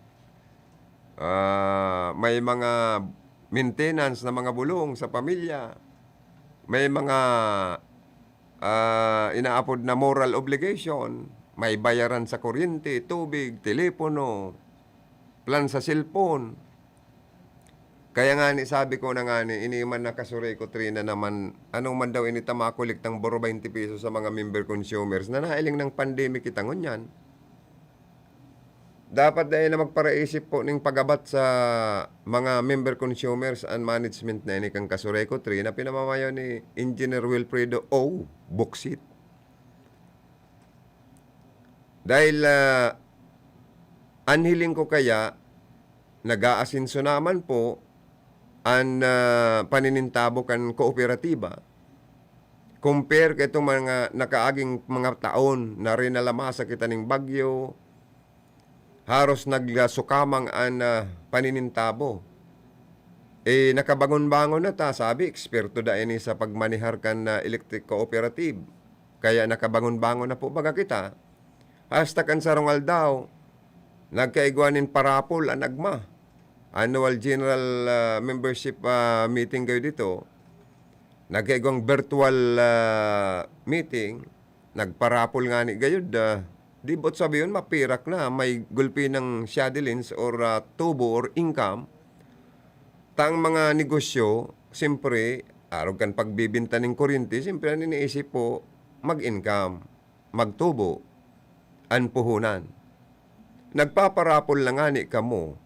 May mga maintenance na mga bulong sa pamilya. May mga inaapod na moral obligation. May bayaran sa kuryente, tubig, telepono, plan sa cellphone. Kaya nga ni, sabi ko na nga ni, iniman na kasuri ko Trina naman, anong man daw inita makulik ng boro 20 pesos sa mga member consumers na nailing ng pandemic itangon yan. Dapat dahil na magparaisip po ng pagabat sa mga member consumers and management na ini kang kasuri ko Trina, pinamamayo ni Engineer Wilfredo O. Boksit. Dahil anhiling ko kaya, nag-aasinso naman po ang paninintabo kan kooperatiba. Compare ka itong mga nakaaging mga taon na rin nalamasa kita ng bagyo, haros nagsukamang ang paninintabo. Nakabangon-bangon na ta, sabi, eksperto da ini sa pagmanihar kan electric cooperative. Kaya nakabangon-bangon na po baga kita. Hasta kan sarungal daw, nagkaigwanin parapol ang agma. Annual General Membership meeting kayo dito. Nagkaigwang virtual meeting. Nagparapol nga ni gayod. Di ba't sabi yun, mapirak na. May gulpi ng shadilins or tubo or income. Tang mga negosyo, siyempre, araw kan pagbibinta ng kuryente, siyempre iniisip po, mag-income, magtubo, ang puhunan. Nagpaparapol na nga ni kamo,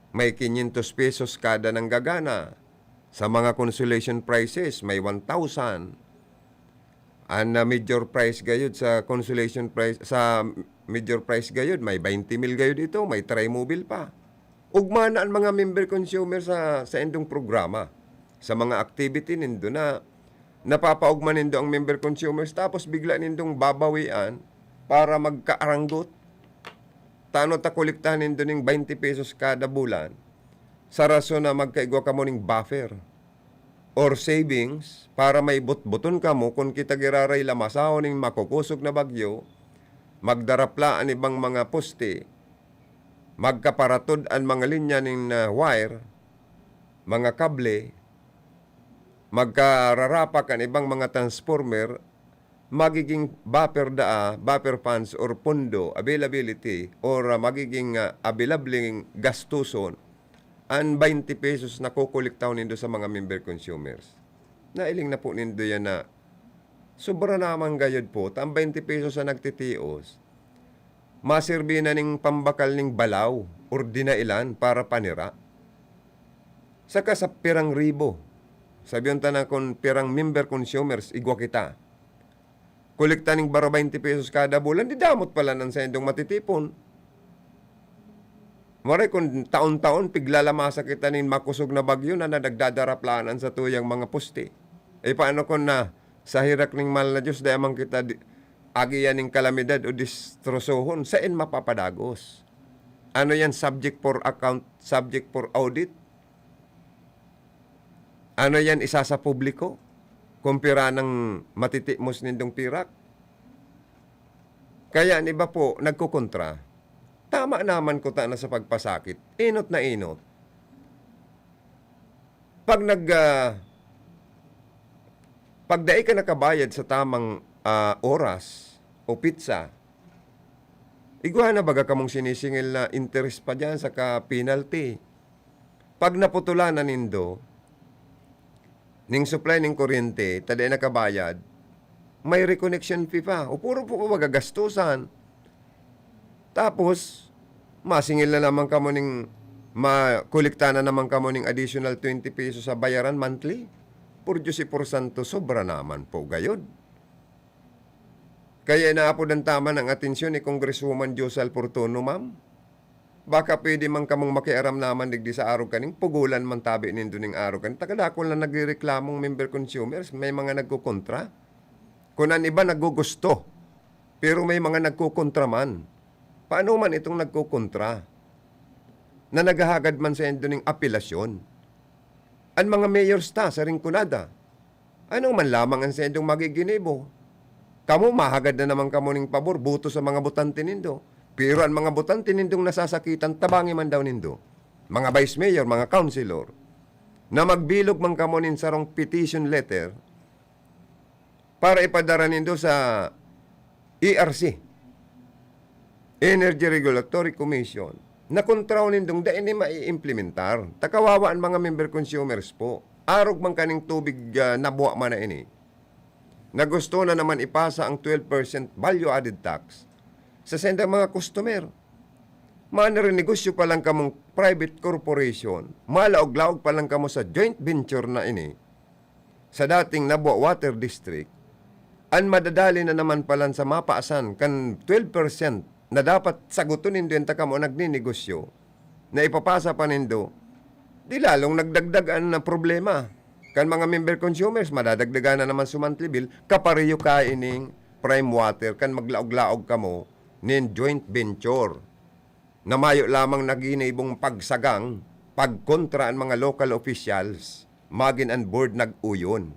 may 500 pesos kada ng gagana. Sa mga consolation prizes, may 1,000. Ang major prize gayod sa consolation prize, sa major prize gayod, may 20,000 gayod ito, may tri-mobile pa. Ugma na ang mga member consumer sa indong programa. Sa mga activity nindo na napapaugma nindo ang member consumers, tapos bigla nindong babawian para magkaaranggot. Tano ta kolektahan nindo ng 20 pesos kada bulan sa rason na magkaigwa ka mo ng buffer or savings para may butbuton ka mo kung kita giraray lamasaw ng makukusog na bagyo, magdarapla ang ibang mga poste, magkaparatod ang mga linya ng wire, mga kable, magkararapak ang ibang mga transformer, magiging buffer funds or pondo availability or magiging available gastuson ang 20 pesos na kukuliktaw nindo sa mga member consumers. Nailing na po nindo yan na sobra naman gayod po, ang 20 pesos na nagtitios, maserbi na ning pambakal ning balaw or dinailan para panira. Saka sa pirang ribo, sabihan ta na kung pirang member consumers, igwa kita. Kolekta ning baro 20 pesos kada bulan, di damot pala ng sendong matitipon. Maray kung taon-taon, piglalamasa kita ning makusog na bagyo na nagdadaraplanan sa tuyang mga poste. Paano kung na sa hirak ning mahal na Diyos, dayamang kita agiyan ning kalamidad o distrosohon, saan mapapadagos? Ano yan, subject for account, subject for audit? Ano yan, isa sa publiko? Kumpira ng matitikmos nindong pirak? Kaya ang iba po, nagkukontra. Tama naman ko na sa pagpasakit. Inot na inot. Pag pagdai ka nakabayad sa tamang oras o pizza, iguha na baga kamong sinisingil na interest pa dyan sa penalty. Pag naputulan na nindo, ning supply ning kuryente, taday nakabayad, may reconnection fee pa. O puro po magagastusan. Tapos, masingil na naman kamo ning, makulikta na naman kamo ning additional 20 pesos sa bayaran monthly. Por Diyos y por Santo, sobra naman po gayod. Kaya inaapod ang tama ng atensyon ni Congresswoman Josal Portono, ma'am. Baka pwede man kamong makiaram naman digdi sa araw kaning pugulan man tabi nindo ning araw kaning. Tagadakol na nagreklamong member consumers, may mga nagkukontra. Kunan iba nagugusto, pero may mga nagkukontra man. Paano man itong nagkukontra? Na naghahagad man sa endo ning apelasyon. Ang mga mayors ta sa ringkunada. Ano man lamang ang sa endong magiginibo? Kamu mahagad na naman kamo ning pabor, buto sa mga butante nindo. Pero ang mga butante nindong nasasakitan, tabangi man daw nindo. Mga vice mayor, mga councilor, na magbilog man kamo nin sarong petition letter para ipadara nindo sa ERC, Energy Regulatory Commission, na kontraw nindong da ini mai-implementar. Takawawa ang mga member consumers po. Arog man kaning tubig nabuwa man na ini. Na gusto na naman ipasa ang 12% value added tax sa sendang mga customer. Manerinegosyo pa lang kamong private corporation, malaog-laog pa lang kamo sa joint venture na ini, sa dating Nabuwa Water District, ang madadali na naman palan sa mapaasan kan 12% na dapat sagutin nindo yung kamo nagninegosyo, na ipapasa pa nindo, di lalong nagdagdagan na problema. Kan mga member consumers, madadagdagan na naman sa monthly bill, kapariyo ka ining prime water, kan maglaog-laog kamo, nin joint venture na mayo lamang naginibong pagsagang pagkontra ang mga local officials magin ang board nag-uyon.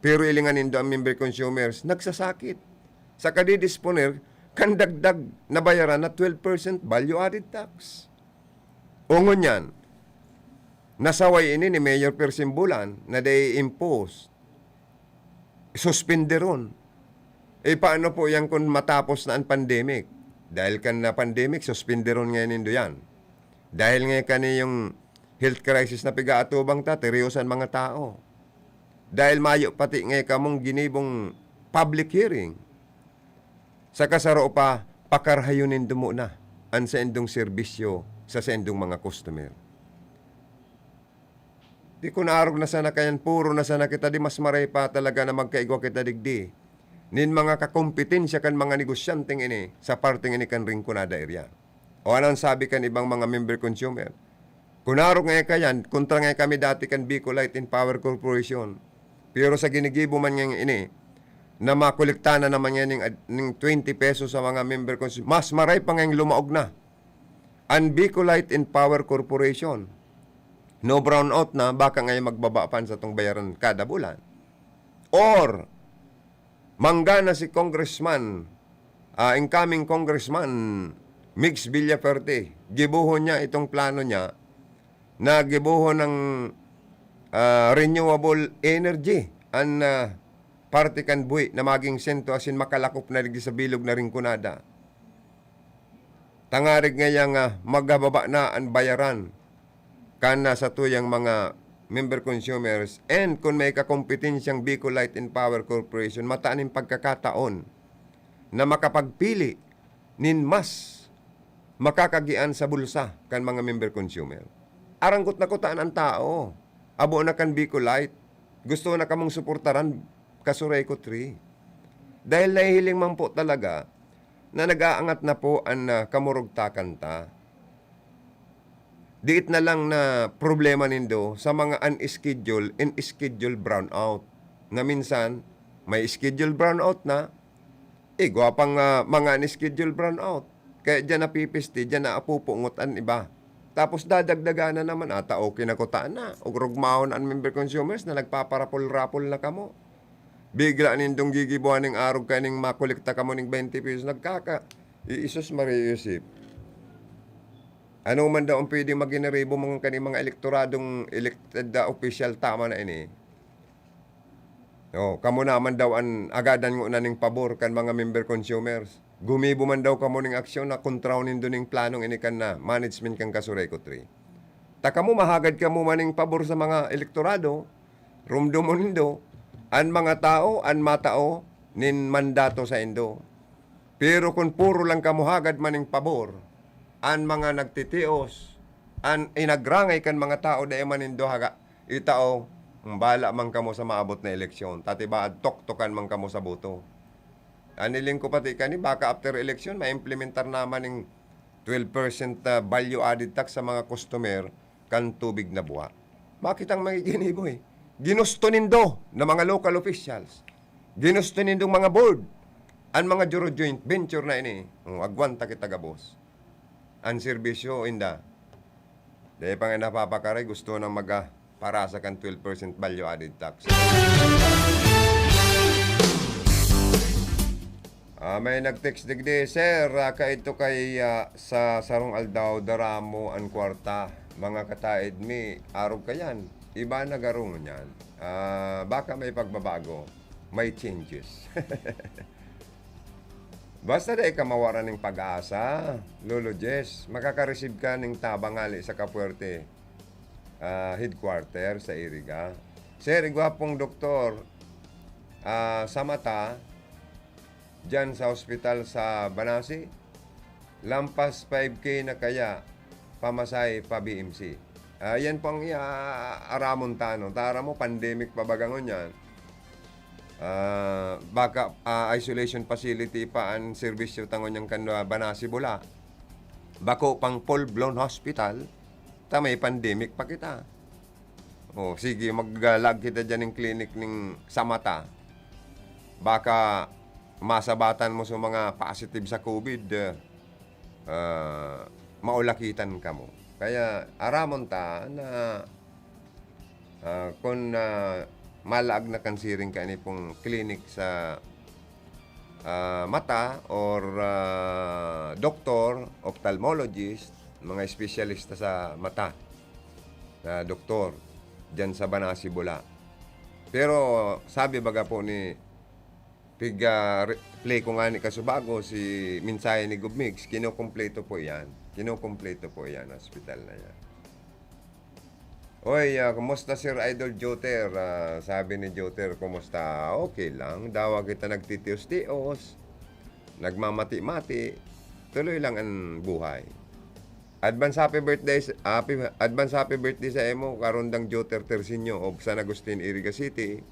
Pero ilingan nindo ang member consumers nagsasakit sa kadidisponer kan dagdag na bayaran na 12% value added tax. Ungon yan, nasaway ini ni Mayor Persimbulan na they impose suspenderon. Paano po yan kung matapos na ang pandemic? Dahil kan na pandemic, suspenderon ngayon nindo yan. Dahil ngayon kani yung health crisis na pigaatubang ta, seryosan mga tao. Dahil mayo pati ngayon kamong ginibong public hearing. Sa kasaro pa, pakarhayunin dumo na ang sa endong serbisyo sa endong mga customer. Di ko naarog na sana kayan, puro na sana kita, di mas maray pa talaga na magkaigwa kita digdi. Nin mga kakompetensya kan mga negosyanteng ini sa parting ini kan Ringkunada area. O anong sabi kan ibang mga member consumer? Kunaro nga kayan, kontra nga kami dati kan Bicolite and Power Corporation. Pero sa ginigibo man nga ini, na makolekta na naman yan ng 20 pesos sa mga member consumer, mas maray pa nga lumaog na. Ang Bicolite and Power Corporation, no brownout na, baka ngayon magbabapan sa itong bayaran kada bulan. Or, manggana si Congressman, incoming Congressman Mix Villaferte, gibuhon niya itong plano niya na gibuhon ng renewable energy ang partikan buhi na maging sento asin makalakop na rin sa bilog na Ringkunada. Tangarig ngayang magababa na ang bayaran kana sa tuyang mga member consumers, and kung may kakompetensyang Bicolite and Power Corporation, mataaning pagkakataon na makapagpili nin mas makakagian sa bulsa kan mga member consumer. Aranggot na kutaan ang tao. Abo na kan Bicolite. Gusto na kamong suportaran kasuray ko 3. Dahil nahihiling man po talaga na nag-aangat na po ang kamurugtakan ta. Diit na lang na problema nindo sa mga unscheduled and scheduled brownout. Na minsan, may scheduled brownout na, gwapang mga unscheduled brownout. Kaya dyan napipisti, dyan na apupungot ang iba. Tapos dadagdagan na naman, ata okay na kutaan na. O rugmahon ang member consumers na nagpaparapol-rapol na kamo. Bigla nindong gigibuhan ng arog ka ning makolekta ka mo ng 20 pesos. Iisus Maria Yosef. Ano man daw ang pwedeng mag-generebo mga mga elektoradong elected official tama na ini. Kamo naman daw ang agadan ngo na ning pabor kan mga member consumers. Gumibo man daw kamo ning aksyon na kontraw nindo ning planong ini kan na management kang Kasureko 3. Ta kamo mahagad kamo maning pabor sa mga elektorado, rumdum mo nindo, an mga tao, an matao, nin mandato sa indo. Pero kung puro lang kamo hagad maning pabor, an mga nagtitios, an inagrangay kan mga tao dahil manindo haga, itao, bala man kamo sa maabot na eleksyon. Tatibaad, tok-tokan man kamo sa boto. Aniling ko pati kani, baka after election, ma-implementar naman ng 12% value added tax sa mga customer kan tubig na buha. Bakit ang magiginibo eh? Ginusto nindo na mga local officials. Ginusto nindong mga board. Ang mga juro joint venture na ini. Agwanta kita gabos. Ang serbisyo, inda. Dahil pang napapakaray, gusto nang para sa kan 12% value added tax. May nag-text digdi, Sir, kaito kay sa Sarong Aldao, daramo ang kwarta. Mga kataid mi, arog kayan. Iba na garong niyan. Baka may pagbabago. May changes. Basta na ikamawaran ng pag-asa, Lolo Jess, makaka-receive ka ng tabangali sa Kapuerte headquarter sa Iriga. Sir, gwapong doktor sa mata, dyan sa hospital sa Banasi, lampas 5K na kaya, pamasay pa BMC. Yan pong aramon tano. Tara mo, pandemic pa bagangon yan. Baka isolation facility pa ang servisyo tangon yung kanwa Banasi Bula. Bako pang full-blown hospital, may pandemic pa kita. Sige, maggalag kita dyan ng clinic ng sa mata. Baka masabatan mo sa mga positive sa COVID, maulakitan ka mo. Kaya aramon ta na kung malaag na kansiring ka ni pong clinic sa mata or doktor, ophthalmologist, mga espesyalista sa mata na doktor dyan sa Banasi Bula. Pero sabi baga po ni play ko nga ni Kasubago si Minsay ni Gubmix, kinukumpleto po yan hospital na yan. Oy, kumusta Sir Idol Joter? Sabi ni Joter, kumusta? Okay lang, dawa kita nagtitios-tios, nagmamati-mati, tuloy lang ang buhay. Advance happy birthday sa emo karundang Joter Tersinyo of San Agustin, Iriga City.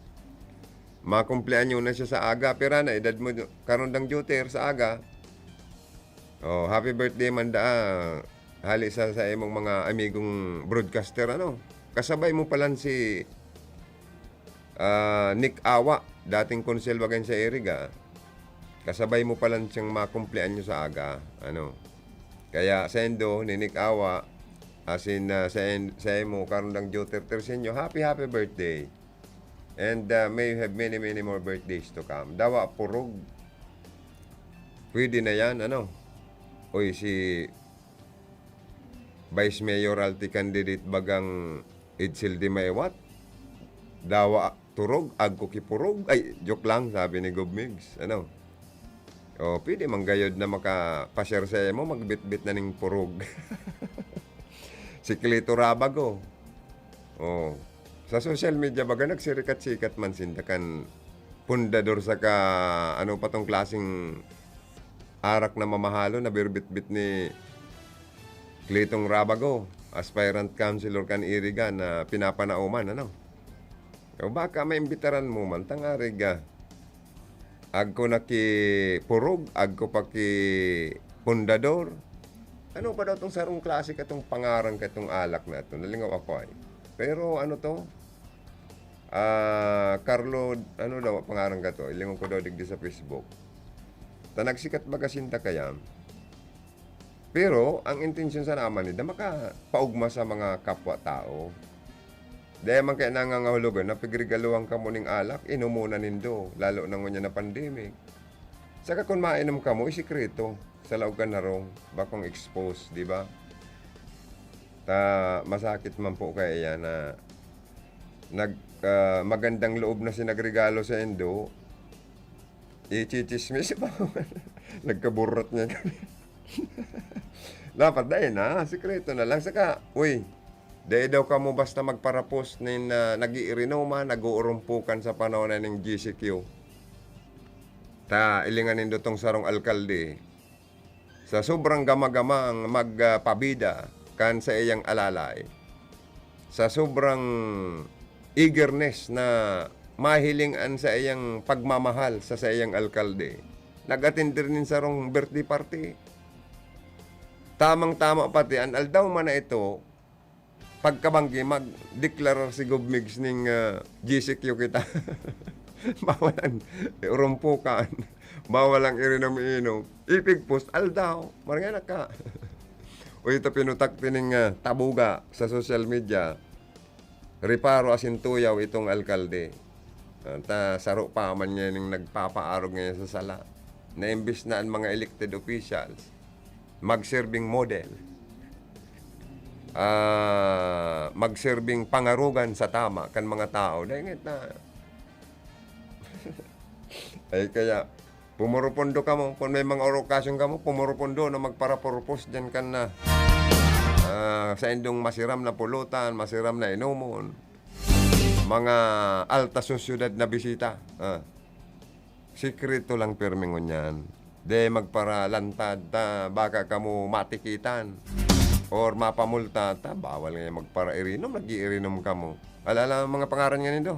Makumpleanyo na siya sa aga, pero na edad mo karundang Joter sa aga. Happy birthday manda. Hali sa emong mga amigong broadcaster Kasabay mo palan si Nick Awa, dating konsel bagan sa Iriga. Kasabay mo palan siyang makumpleanyo sa aga. Kaya sa endo ni Nick Awa, as in sa emo karundang Joter Tersinyo, happy birthday. And may you have many more birthdays to come. Dawa purog. Pwede na yan, Oy, si Vice Mayoralty candidate bagang Edsel Di Maywat. Dawa turog, agko kipurog. Ay, joke lang, sabi ni Gubmigs. Pwede manggayod na makapashare sa mo, magbitbit na ning purog. Si Clito Rabago. Sa social media baga nagsirikat-sikat man sindakan pundador sa patong klaseng arak na mamahalo na birbit-bit ni Clitong Rabago, aspirant councilor kan Iriga na pinapanauman, baka maimbitaran mo man, tangariga. Agko naki purog, agko paki pundador. Ano pa daw tong sarong klase katong pangarang katong alak na to? Nalingaw ako ay. Pero Carlo, daw pangarang ka to? Ilingon ko daw digdi sa Facebook. Nagsikat magasinta kaya, Pero, ang intensyon sa naman nila, makapaugma sa mga kapwa-tao. Dahil man kaya nangangahulugan na pigregaluhan ka mo ning alak, inumunan nindo, lalo na ngunya na pandemic. Saka kung mainom ka mo, isikreto sa laugan na rong, bakong expose, di ba? Masakit man po kaya yan na magandang loob na sinagregalo sa Indo, ichichismis pa. Nagkaburot niya kami. Dapat dahil na, sikreto na lang. Saka, uy, dahil daw ka mo basta magparapos nin nag-iirinoma, nag-uurumpukan sa panahon na ng GCQ. Ilingan nindo tong sarong alkalde. Sa sobrang gama-gamang magpabida kan sa iyang alalay. Sa sobrang eagerness na mahilingan sa iyang pagmamahal sa iyang alkalde. Nag-attend rin sarong birthday party. Tamang-tama pati, an aldaw man na ito, pagkabanggi, mag-declare si Gubmigs ng GCQ kita. Bawalan, urumpukan, bawalang irinom-inom. Ipigpost, aldaw, marangyanak ka. O ito pinutak tining tabuga sa social media. Reparo asintuyaw itong alkalde. Saro pa man niya yung nagpapaarog ngayon sa sala. Na imbis na ang mga elected officials, mag-serving model, mag-serving pangarugan sa tama kan mga tao. Dahil na. Ay kaya, pumurupondo ka mo. Kung may mga orokasyon ka mo, pumurupondo na magpara-purpose dyan ka na. Sa indong masiram na pulutan, masiram na inumon, mga alta sosyudad na bisita. Sikreto lang permingon yan. De magparalantad, baka ka mo matikitan or mapamulta, bawal nga magpara-irinom, nag-iirinom ka mo. Alala mga pangaran nga nito.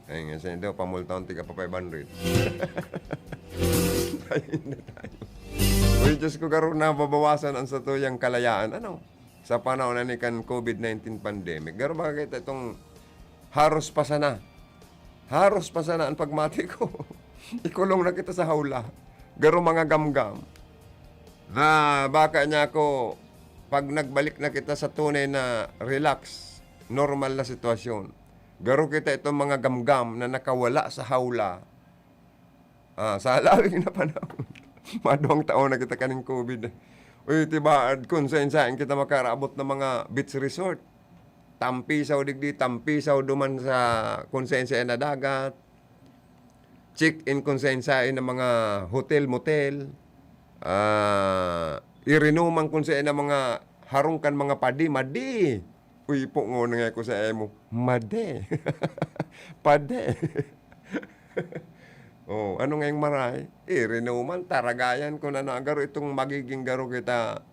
Ay nga sa nito, pamulta ang tiga pa 500. Ayun na tayo. Uy, Diyos ko karoon na babawasan ang satuyang kalayaan. Sa panahon na ni kan COVID-19 pandemic. Garo ba kita itong haros pa sana. Haros pa sana ang pagmati ko. Ikulong na kita sa hawla. Garo mga gamgam. Na baka niya ako, pag nagbalik na kita sa tunay na relax, normal na sitwasyon. Garo kita itong mga gamgam na nakawala sa hawla. Sa halawing na panahon. Maduang taon na kita kaning COVID. Uy, tibaad kung saan kita makarabot ng mga beach resort. Tampisaw digdi, tampisaw duman sa kung saan na dagat. Check-in kung saan ng mga hotel-motel. Irinuman kung saan ng mga harungkan mga padi, madi. Uy, po nga nga ko sa emo. Made. Pade. Ano nga yung maray? Rinuman, taragayan ko na garo itong magiging garo kita.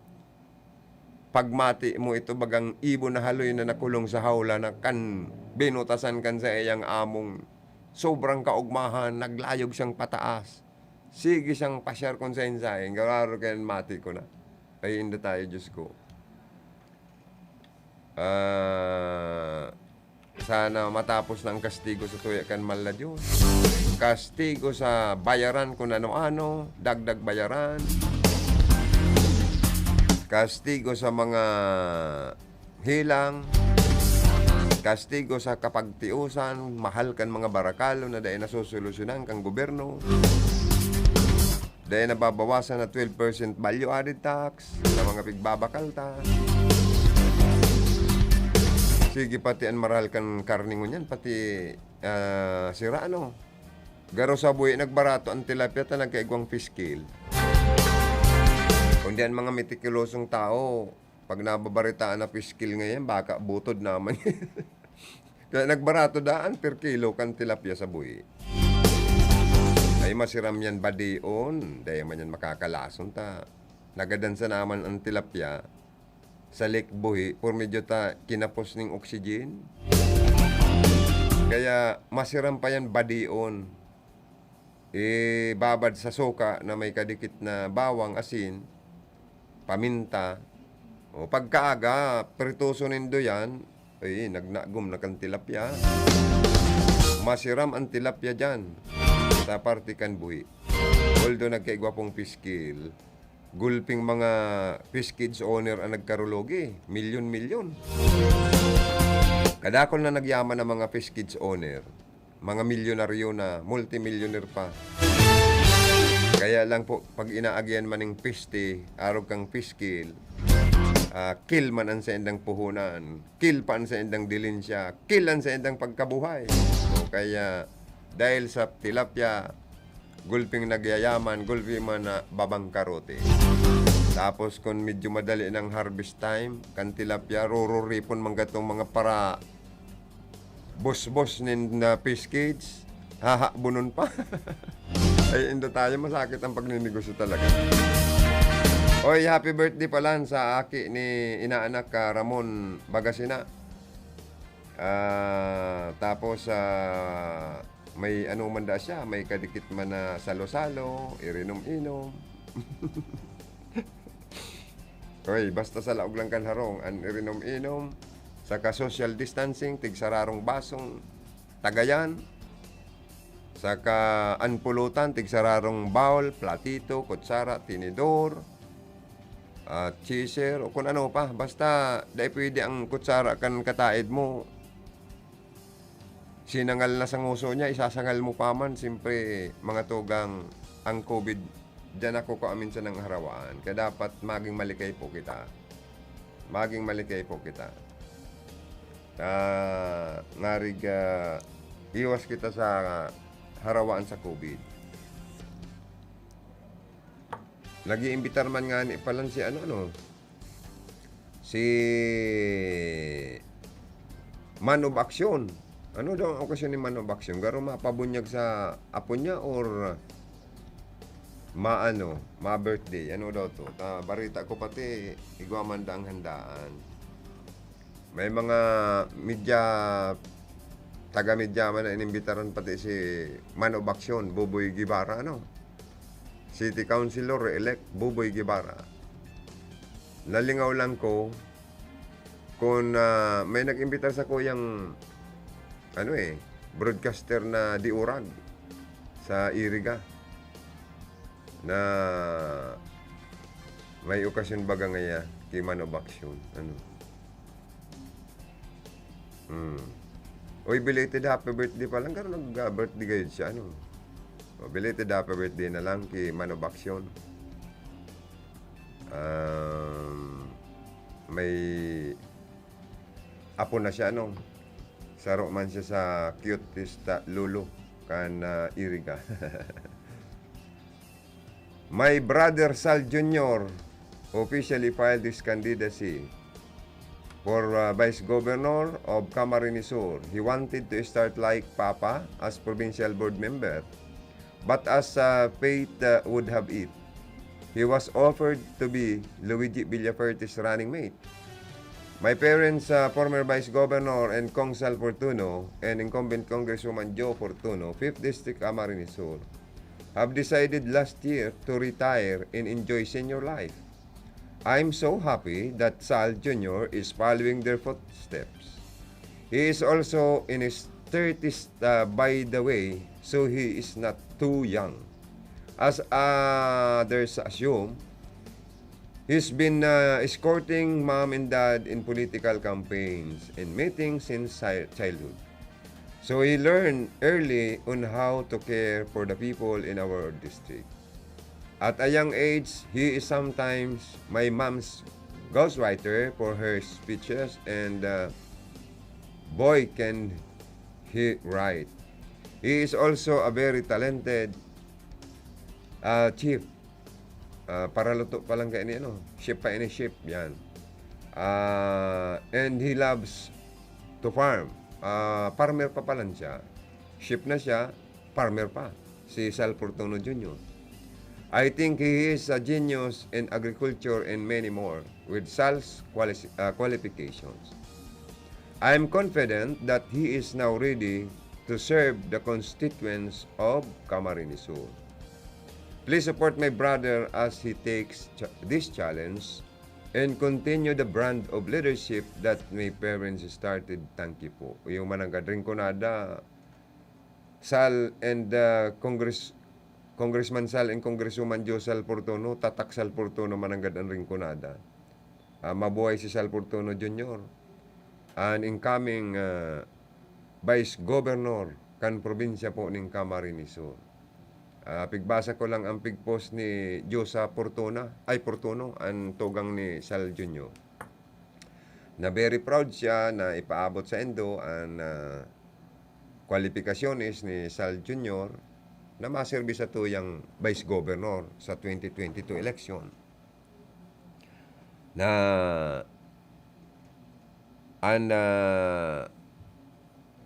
Pagmati mo ito bagang ibon na haloy na nakulong sa hawla na kan binutasan kan sa iyang among sobrang kaugmahan, naglayog siyang pataas. Sige siyang pasyar kung sa insayang, garo kayan mati ko na. Ay, hindi tayo, Diyos ko. Sana matapos ng kastigo sa tuyakan mala Diyos. Kastigo sa bayaran kung ano-ano, dagdag bayaran. Kastigo sa mga hilang. Kastigo sa kapagtiusan, mahal kan mga barakalo na dahil nasusolusyonan kang gobyerno. Dahil nababawasan na 12% value-added tax sa mga pigbabakalta. Sige pati ang maral kan karningon yan, pati sira Garo sa buhay, nagbarato ang tilapia ta nagkaigwang fiskil. Kundi ang mga metikulosong tao, pag nababaritaan na fiskil ngayon, baka butod naman. Kaya nagbarato daan per kilo kan tilapia sa buhay. Ay masiram yan badion, dahil man yan makakalason ta. Nagadansa naman ang tilapia sa lake buhi, por medyo ta kinapos ng oxygen. Kaya masiram pa yan badion. Babad sa suka na may kadikit na bawang, asin, paminta. Pagkaaga, prituso nindo yan, nagnagum na kang tilapia. Masiram ang tilapia dyan sa partikan buhi. Although nagkaigwapong piskil, gulping mga fish kids owner ang nagkarulogi. Milyon-milyon. Kadakol na nagyaman ng mga fish kids owner. Mga milyonaryo na, multimillionaire pa. Kaya lang po, pag inaagyan man ng piste, araw kang fish kill, kill man ang sa endang puhunan, kill pa ang sa endang dilinsya, kill ang sa endang pagkabuhay. So, kaya, dahil sa tilapia, gulping nagyayaman, gulping man na babangkarote. Tapos kung medyo madali ng harvest time, kan tilapia, rururipon man gatong mga para boss-boss na fish cage, hahabunon pa. Ay, indo tayo, masakit ang pagninegosyo talaga. Oy, happy birthday pala sa aki ni inaanak ka Ramon Bagasina. Tapos may ano man da siya, may kadikit man na salo-salo, irinom-inom. Oy, basta sa laog lang kan harong, an irinom-inom, saka social distancing, tigsararong basong tagayan, saka anpulutan, tigsararong bowl, platito, kutsara, tinidor, chaser, o kung ano pa. Basta, dahil pwede ang kutsara kan kataid mo. Sinangal na sa nguso niya, isasangal mo pa man. Siyempre, mga tugang ang COVID, dyan ako kaamin sa nang harawaan. Kaya dapat maging malikay po kita. Maging malikay po kita. Ngarig, iwas kita sa harawaan sa COVID. Nag-iimbitar man nga ni palan si si Man of Action. Ano daw ang okasyon ni Man of Action? Garo mapabunyag sa apo niya or ma-birthday? Ano daw to? Barita ko pati, igwaman da ang handaan. May mga media, taga-media man na inimbitaran pati si Man of Action, Buboy Guevara, City Councilor elect Buboy Guevara. Nalingaw lang ko kung may nag-imbitar sa kuyang broadcaster na diurag sa Iriga na may okasyon baga ngaya kay Man of Action. Oy, belated happy birthday pa lang. Karoon nag-birthday kayo siya, belated happy birthday na lang kay Man of Action. May apo na siya, Saro man siya sa cutest lolo kan Iriga. My brother Sal Jr. officially filed his candidacy for Vice Governor of Camarines Sur. He wanted to start like Papa as provincial board member, but as fate would have it, he was offered to be Luigi Villafuerte's running mate. My parents, former Vice Governor and Kong Sal Fortuno and incumbent Congresswoman Joe Fortuno, 5th District Camarines Sur, have decided last year to retire and enjoy senior life. I'm so happy that Sal Jr. is following their footsteps. He is also in his 30s, by the way, so he is not too young. As others assume, he's been escorting mom and dad in political campaigns and meetings since childhood. So he learned early on how to care for the people in our district. At a young age, he is sometimes my mom's ghostwriter for her speeches, and boy can he write. He is also a very talented chief. Para luto pa lang kayo chef pa chef yan. And he loves to farm. Farmer pa palan siya. Chef na siya, farmer pa. Si Sal Fortuno Jr. I think he is a genius in agriculture and many more with Sal's qualifications. I am confident that he is now ready to serve the constituents of Camarines Sur. Please support my brother as he takes this challenge and continue the brand of leadership that my parents started. Thank you po. Yung mananggadring ko nada, Sal and Congressman Sal and Congresswoman Josal Portono, tatak Sal Portono mananggad ang ringkunada. Mabuhay si Sal Portono Jr. An incoming Vice Governor kan probinsya po ng Camarines Sur. Pigbasa ko lang ang pigpost ni Josa Portono, ang tugang ni Sal Jr. Na very proud siya na ipaabot sa Endo ang kwalifikasyones ni Sal Jr. na maserbi sa tuyang Vice Governor sa 2022 election. Na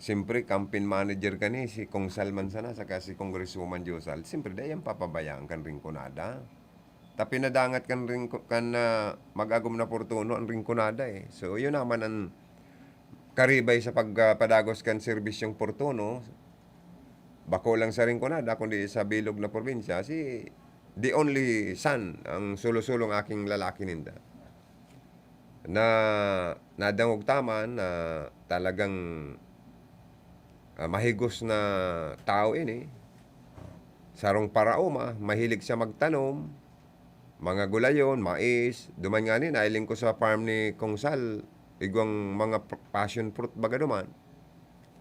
siyempre, campaign manager ka ni si Kong Salman sana saka si Congresswoman Josal. Siyempre, dayan papabayaan kan ringkunada. Tapi nadangat kan mag-agom na Portono ang ringkunada eh. So, yun naman ang karibay sa pagpadagos kan serbisyong Portono. Bako lang sa ringkunada, kundi sa bilog na probinsya, si the only son, ang sulo-sulong aking lalaki ninda. Na nadangog taman na talagang mahigos na tao ini. Sarong paraoma, mahilig siya magtanom, mga gulayon, mais, duman nga ni, nailing ko sa farm ni Kong Sal, igwang mga passion fruit baga duman.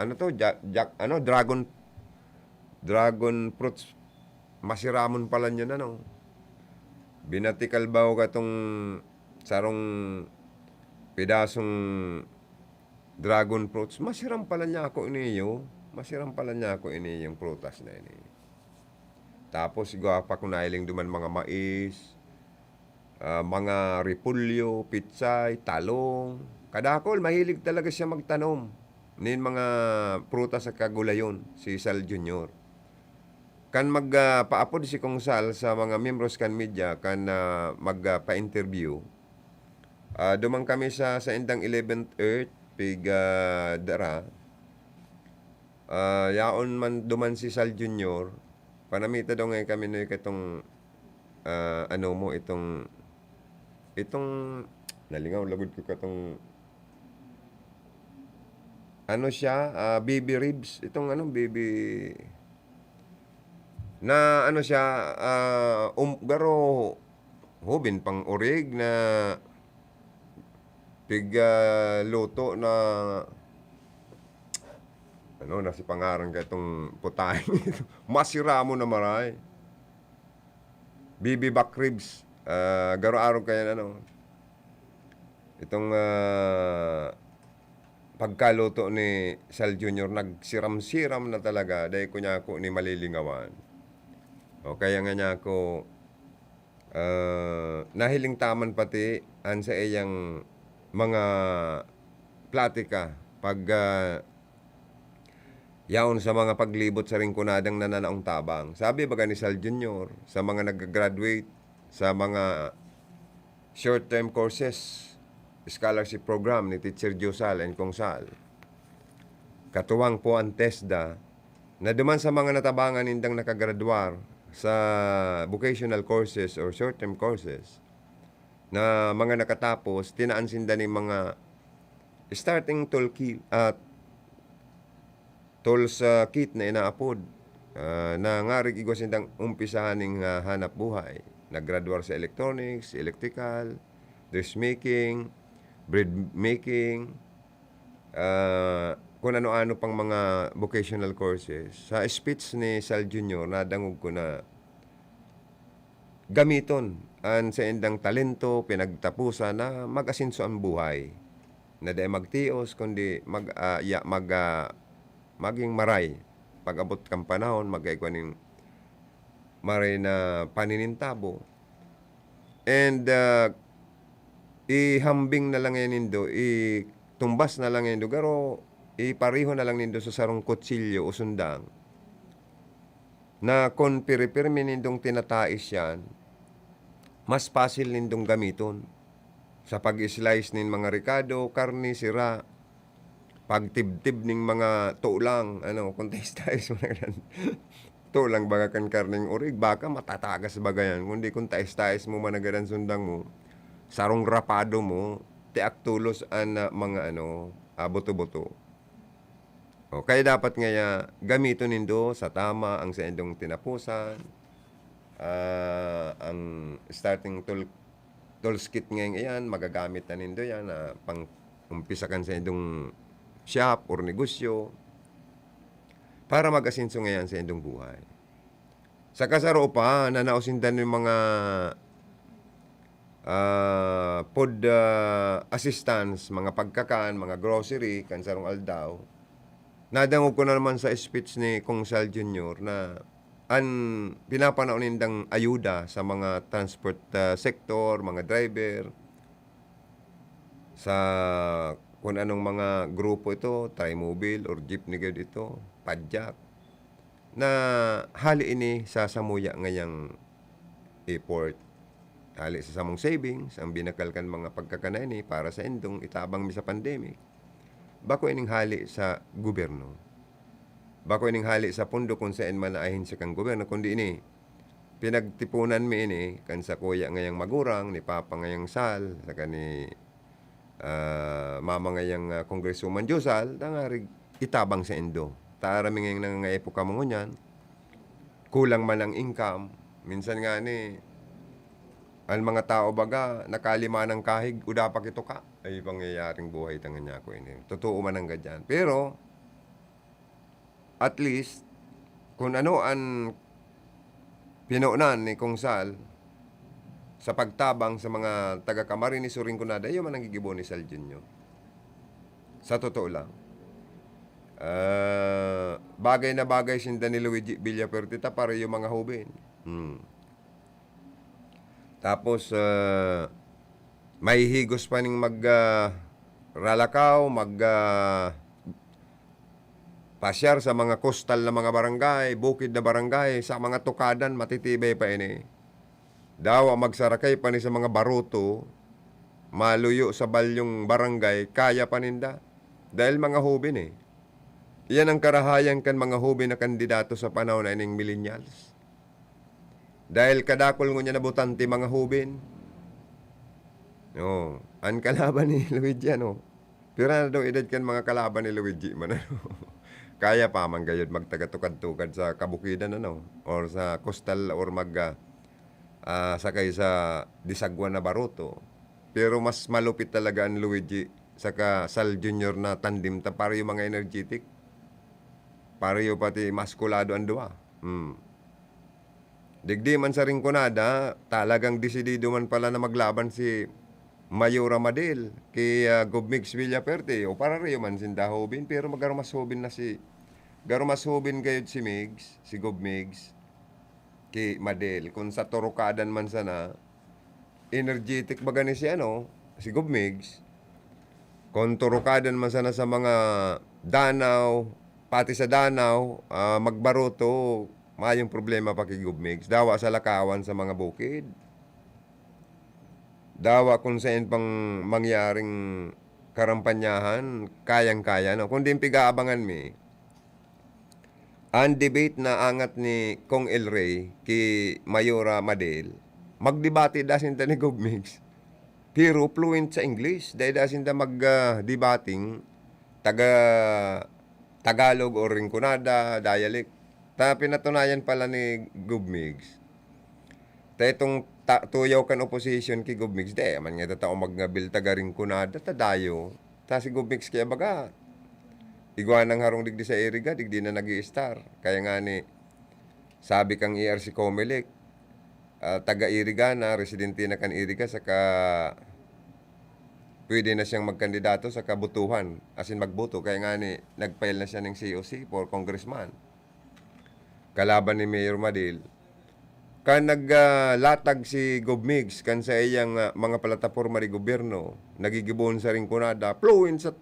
Ano to? Dragon fruits, masiramon pala niya na, no? Binatikal ba ka tong sarong pidasong dragon fruits, masiram pala niya ako iniyo. Masiram pala niya ako iniyo yung prutas na ini. Tapos, pa kung nailing duman mga mais, mga repulyo, pitsay, talong. Kadakol, mahilig talaga siya magtanom. Nin mga prutas sa kagulayon, si Sal Jr. Kan magpaapod si Kong Sal sa mga membros kan media, kan magpa-interview. Dumang kami sa Indang 11th Earth, dara. Yaon man duman si Sal Jr. Panamita daw ngayon kami na itong itong nalingaw lagod ko katong baby ribs, baby na siya garo hubin pang orig na luto na si pangarang ka itong putahe. Masira mo na maray. Baby back ribs. Garo-araw kaya itong pagkaluto ni Sal Jr. nagsiram-siram na talaga dahil ko niya ako ni malilingawan. O kaya nga niya ako nahiling taman pati an sa iyang mga platika pag yaon sa mga paglibot sa ringkunadang nananaong tabang. Sabi baga ni Sal Jr. sa mga nag-graduate sa mga short-term courses, scholarship program ni Teacher Josal and Kong Sal. Katuwang po ang TESDA na duman sa mga natabangan nindang nakagraduar sa vocational courses or short-term courses na mga nakatapos, tinaan sinda ni mga starting tools kit na inaapod na ngarig igwas sindang umpisahan ng hanap buhay. Naggraduar sa electronics, electrical, dressmaking, bread making, kung ano-ano pang mga vocational courses. Sa speech ni Sal Jr., nadangog ko na gamiton ang sa indang talento, pinagtapusan na mag-asinso ang buhay. Na di magtios, kundi maging maray. Pag-abot kang panahon, mag-aikwan ng maray na paninintabo. And ihambing na lang yan nindo, itumbas na lang yan nindo, garo ipariho na lang nindo sa sarong kutsilyo o sundang na kung piripirmi nindong tinatais yan, mas pasil nindong gamiton sa pag-slice nin mga ricado, karni, sira, pagtibtib ning mga tulang, kung tais-tais mo na yan. Tulang baga kan karning urig, baka matatagas baga yan. Kundi kung tais-tais mo managaran sundang mo, sarong rapado mo, tiak tulos ang mga buto-buto. Kaya dapat ngaya gamiton nindo sa tama ang sa indong tinapusan, ang starting toolkit ngayon yan, magagamit na nindo yan pang umpisakan sa indong shop or negosyo para mag-asinso ngayon sa indong buhay. Sa kasaro pa, nanausindan yung mga food assistance, mga pagkakan, mga grocery, kansarong aldaw. Nadangog ko na naman sa speech ni Kong Sal Jr. na pinapanahon nindang ayuda sa mga transport sector, mga driver, sa kung anong mga grupo ito, trimobile or jeepney guide ito, padyak, na hali ini sa samuya ngayang airport. Hali sa samong savings, ang binakalkan mga pagkakanay ni para sa indong itabang mi sa pandemic. Bako ining hali sa gobyerno. Bako ining hali sa pundo kung saan man naahin sa kang gobyerno, kundi ini pinagtipunan mi ini kan sa kuya ngayang magurang, ni Papa ngayang Sal, sa kani Mama ngayang Congresswoman Josal, tangarig itabang sa indo. Taarami ngayang nangangaepo ka mo ngunyan, kulang man ang income, minsan nga ni ang mga tao baga nakalima ng kahig, udapak ito ka, ay pangyayaring buhay tangan niya ko ini. Totoo man ang ganyan. Pero at least, kung ano ang pinaunan ni Kong Sal sa pagtabang sa mga taga-Camarines Sur Rinconada, yun man ang gigibo ni Sal Jr. Sa totoo lang. Bagay na bagay sinda ni Luigi Villafuerte para yung mga hubin. Tapos, may higos pa ning ralakaw, pasyar sa mga coastal na mga barangay, bukid na barangay, sa mga tukadan, matitibay pa ini. Dawa magsarakay pa ni sa mga baruto, maluyo sa balyong barangay, kaya pa ninda. Dahil mga hubin Iyan ang karahayan kan mga hubin na kandidato sa panahon na ining millennials. Dahil kadakol ngo niya nabutante mga hubin. Ang kalaban ni Luigi, Pero na daw edad kan mga kalaban ni Luigi man, Kaya pa man gayud magtaga-tukad-tukad sa kabukidan or sa coastal or sakay sa disagwan na baruto. Pero mas malupit talaga ang Luigi saka Sal Jr. na tandem para yung mga energetic. Para yung pati maskulado ang duwa. Digdi man sa Rinconada, talagang desidido man pala na maglaban si Mayora Madel kay Gobmigs Villafuerte. O para rin man sindahobin, pero magarumas-hobin na Garumas-hubin kayo si Migs, si Gobmigs, kay Madel. Kung sa turukadan man sana, energetic baga ni si Gobmigs. Kung turukadan man sana sa mga danaw, pati sa danaw, magbaruto, mayong problema pa kay Gobmigs. Dawa sa lakawan sa mga bukid. Dawa kung saan pang mangyaring karampanyahan, kayang-kaya. Kung di piga-abangan mi, ang debate na angat ni Kong El Rey kay Mayora Madel, magdebate dasin ta ni Gobmigs. Pero fluent sa English. Dahil dasin ta mag-debating Tagalog o Rinconada, dialect. Pinatunayan pala ni Gobmigs. Itong tuyaw kan opposition kay Gobmigs, man nga tatao mag-bil taga Rinconada, tadayo. Si Gobmigs kaya baga, igwa ng harong digdi sa Iriga, digdi na nag-i-star. Kaya nga sabi kang ERC Comelec, taga-Iriga na, residente na kan Iriga, saka pwede na siyang magkandidato sa kabutuhan, as in magboto. Kaya nga nag-file na siya ng COC for congressman. Kalaban ni Mayor Madel. Kan naglatag si Gobmigs, kan sa iyang mga plataforma ni gobyerno, nagigibon sa Rinconada, fluent sa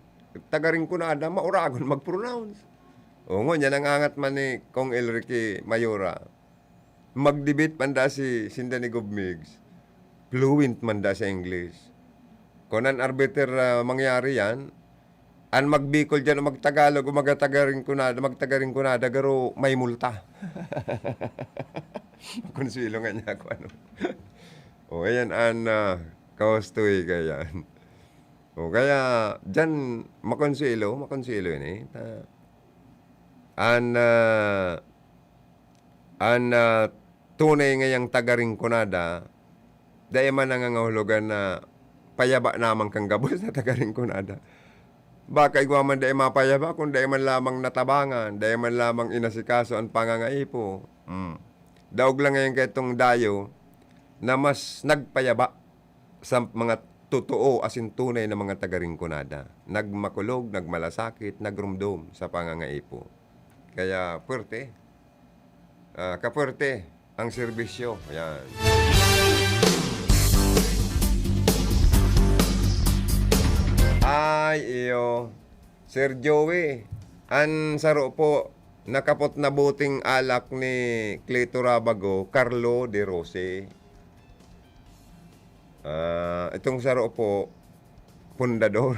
taga-Rinconada, mauragon mag-pronounce. Yan ang angat man ni Kong Enrique Mayora. Mag-debate man da si Sinda ni Gobmigs. Fluent man da sa English. Kung ang arbiter mangyari yan, ang magbikol dyan o magtagalog o magtaga-Rinconada, garo may multa. Konsuelo nga niya ako, ayan ang kawastoy kaya. Kaya, dyan, makonsuelo yun tunay ngayang taga-Rinconada, dahil man nangangahulugan na payaba naman kang gabos na taga-Rinconada. Baka igwaman dahil mapayaba kung dahil man lamang natabangan, dahil man lamang inasikaso ang pangangaipo. Daog lang ngayon kaitong dayo na mas nagpayaba sa mga totoo asin tunay na mga taga-Rinconada. Nagmakulog, nagmalasakit, nagrumdom sa pangangaipo. Kaya puwerte. Kapuwerte ang serbisyo. Ayan. Ay, iyo. Sir Joey, an saro po, nakapot na buting alak ni Cleto Rabago, Carlo de Rose. Itong saro po, pundador.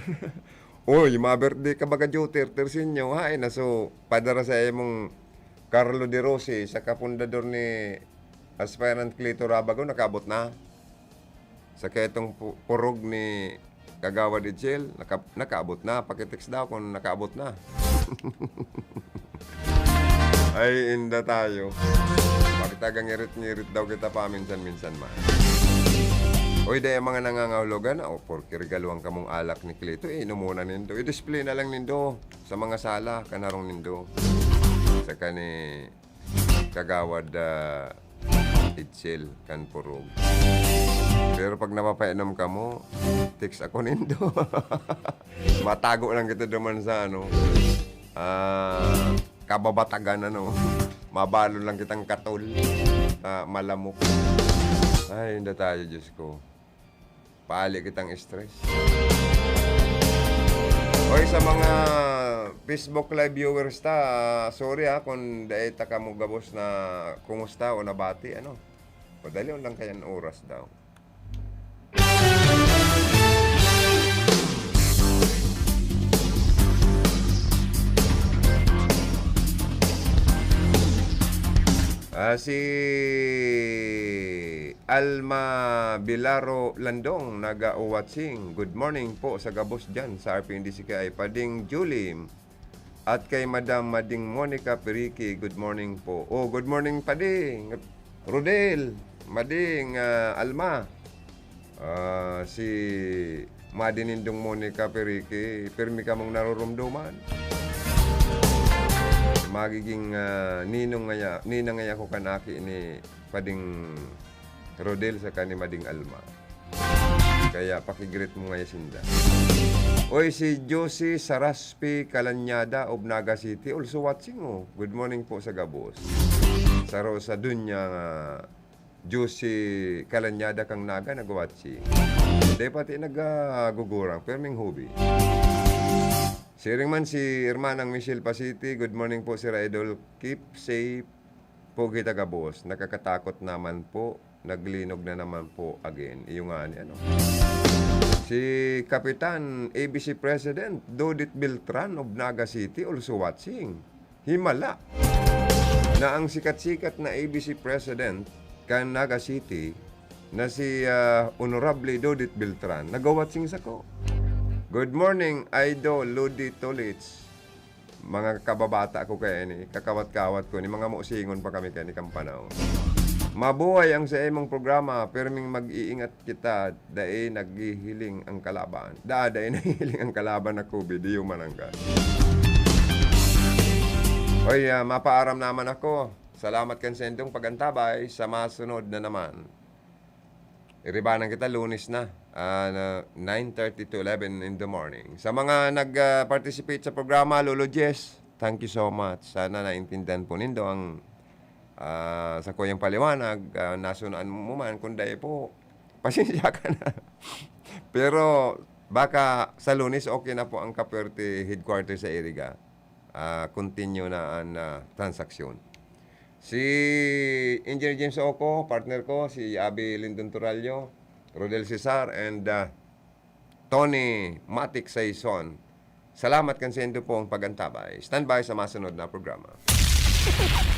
Uy, ma-birthday ka baga Duterte sinyo, ha? Na so, padara sa mong Carlo de Rose, sa kapundador ni aspirant Cleto Rabago, nakabot na. Sa ketong purog ni Kagawad Itchel, nakaabot na. Pakitext daw kung nakaabot na. Ay, inda tayo. Bakit tagang ngirit-ngirit daw kita pa minsan-minsan man. Uy, dahil mga nangangahulugan na, porke regaluhan ka mong alak ni Cleto, inumuna nindo. I-display na lang nindo sa mga sala, kanarong nindo. Sa kani Kagawad Itchel, kan purog. Pero pag napapainom ka mo, text ako nindo. Matago lang kita duman sa kababatagan Mabalo lang kitang katol. Malamok. Ay, hindi tayo, Diyos ko. Paali kitang stress. Oy, sa mga Facebook Live viewers sorry kung dahil ka mo gabos na kumusta o nabati, Padali lang kayan oras daw. Si Alma Bilaro Landong, naga-uwatsing. Good morning po sa gabos dyan sa RPNDC kay Pading Julie. At kay Madam Mading Monica Periki, good morning po. Oh, good morning Pading. Rodel, Mading, Alma. Si Madinindong Monica Periki, pirmi ka mong narurumduman. Magiging ninang ngaya ko kanaki ni Pading Rodel sa kani Mading Alma. Kaya pakigrit mo ngaya sinda. Oy, si Josie Saraspi Kalanyada of Naga City, also watching Good morning po sa gabos. Saro sa dunya Josie Kalanyada kang Naga nag-watching. Hindi pati nag-gugurang, pero ming hobby. Sharing man si Hermanang Michelle Pasiti. Good morning po, Sir Idol. Keep safe po kita gabos. Nakakatakot naman po. Naglinog na naman po again. Iyo nga ni Si Kapitan ABC President Dodit Beltran of Naga City also watching. Himala na ang sikat-sikat na ABC President kan Naga City na si Honorable Dodit Beltran nag-watching sa ko. Good morning, Idol Lodi Tolits. Mga kababata ko kaya ni, kakawat-kawat ko ni, mga muusingon pa kami kaya ni Kampanaw. Mabuhay ang sa imong programa, perming mag-iingat kita, dahil naghihiling ang kalaban. Dahil naghihiling ang kalaban na COVID, di yung mananggan. Oy, mapaaram naman ako. Salamat kan sendong pagantabay sa masunod na naman. Iribanan kita lunes na. 9:30 to 11 in the morning. Sa mga nag-participate sa programa, Lolo Jess, thank you so much. Sana naintindihan po nindo ang sa kuyang paliwanag. Nasunaan mo man, kung dahil po, pasensya ka na. Pero baka sa Lunes, okay na po ang Kapuerte headquarters sa Iriga. Continue na ang transaksyon. Si Engineer James Oco, partner ko, si Abby Lindon Turalio, Rodel Cesar, and Tony Matic Saison. Salamat kansendo po ang pagantabay. Stand by sa masunod na programa.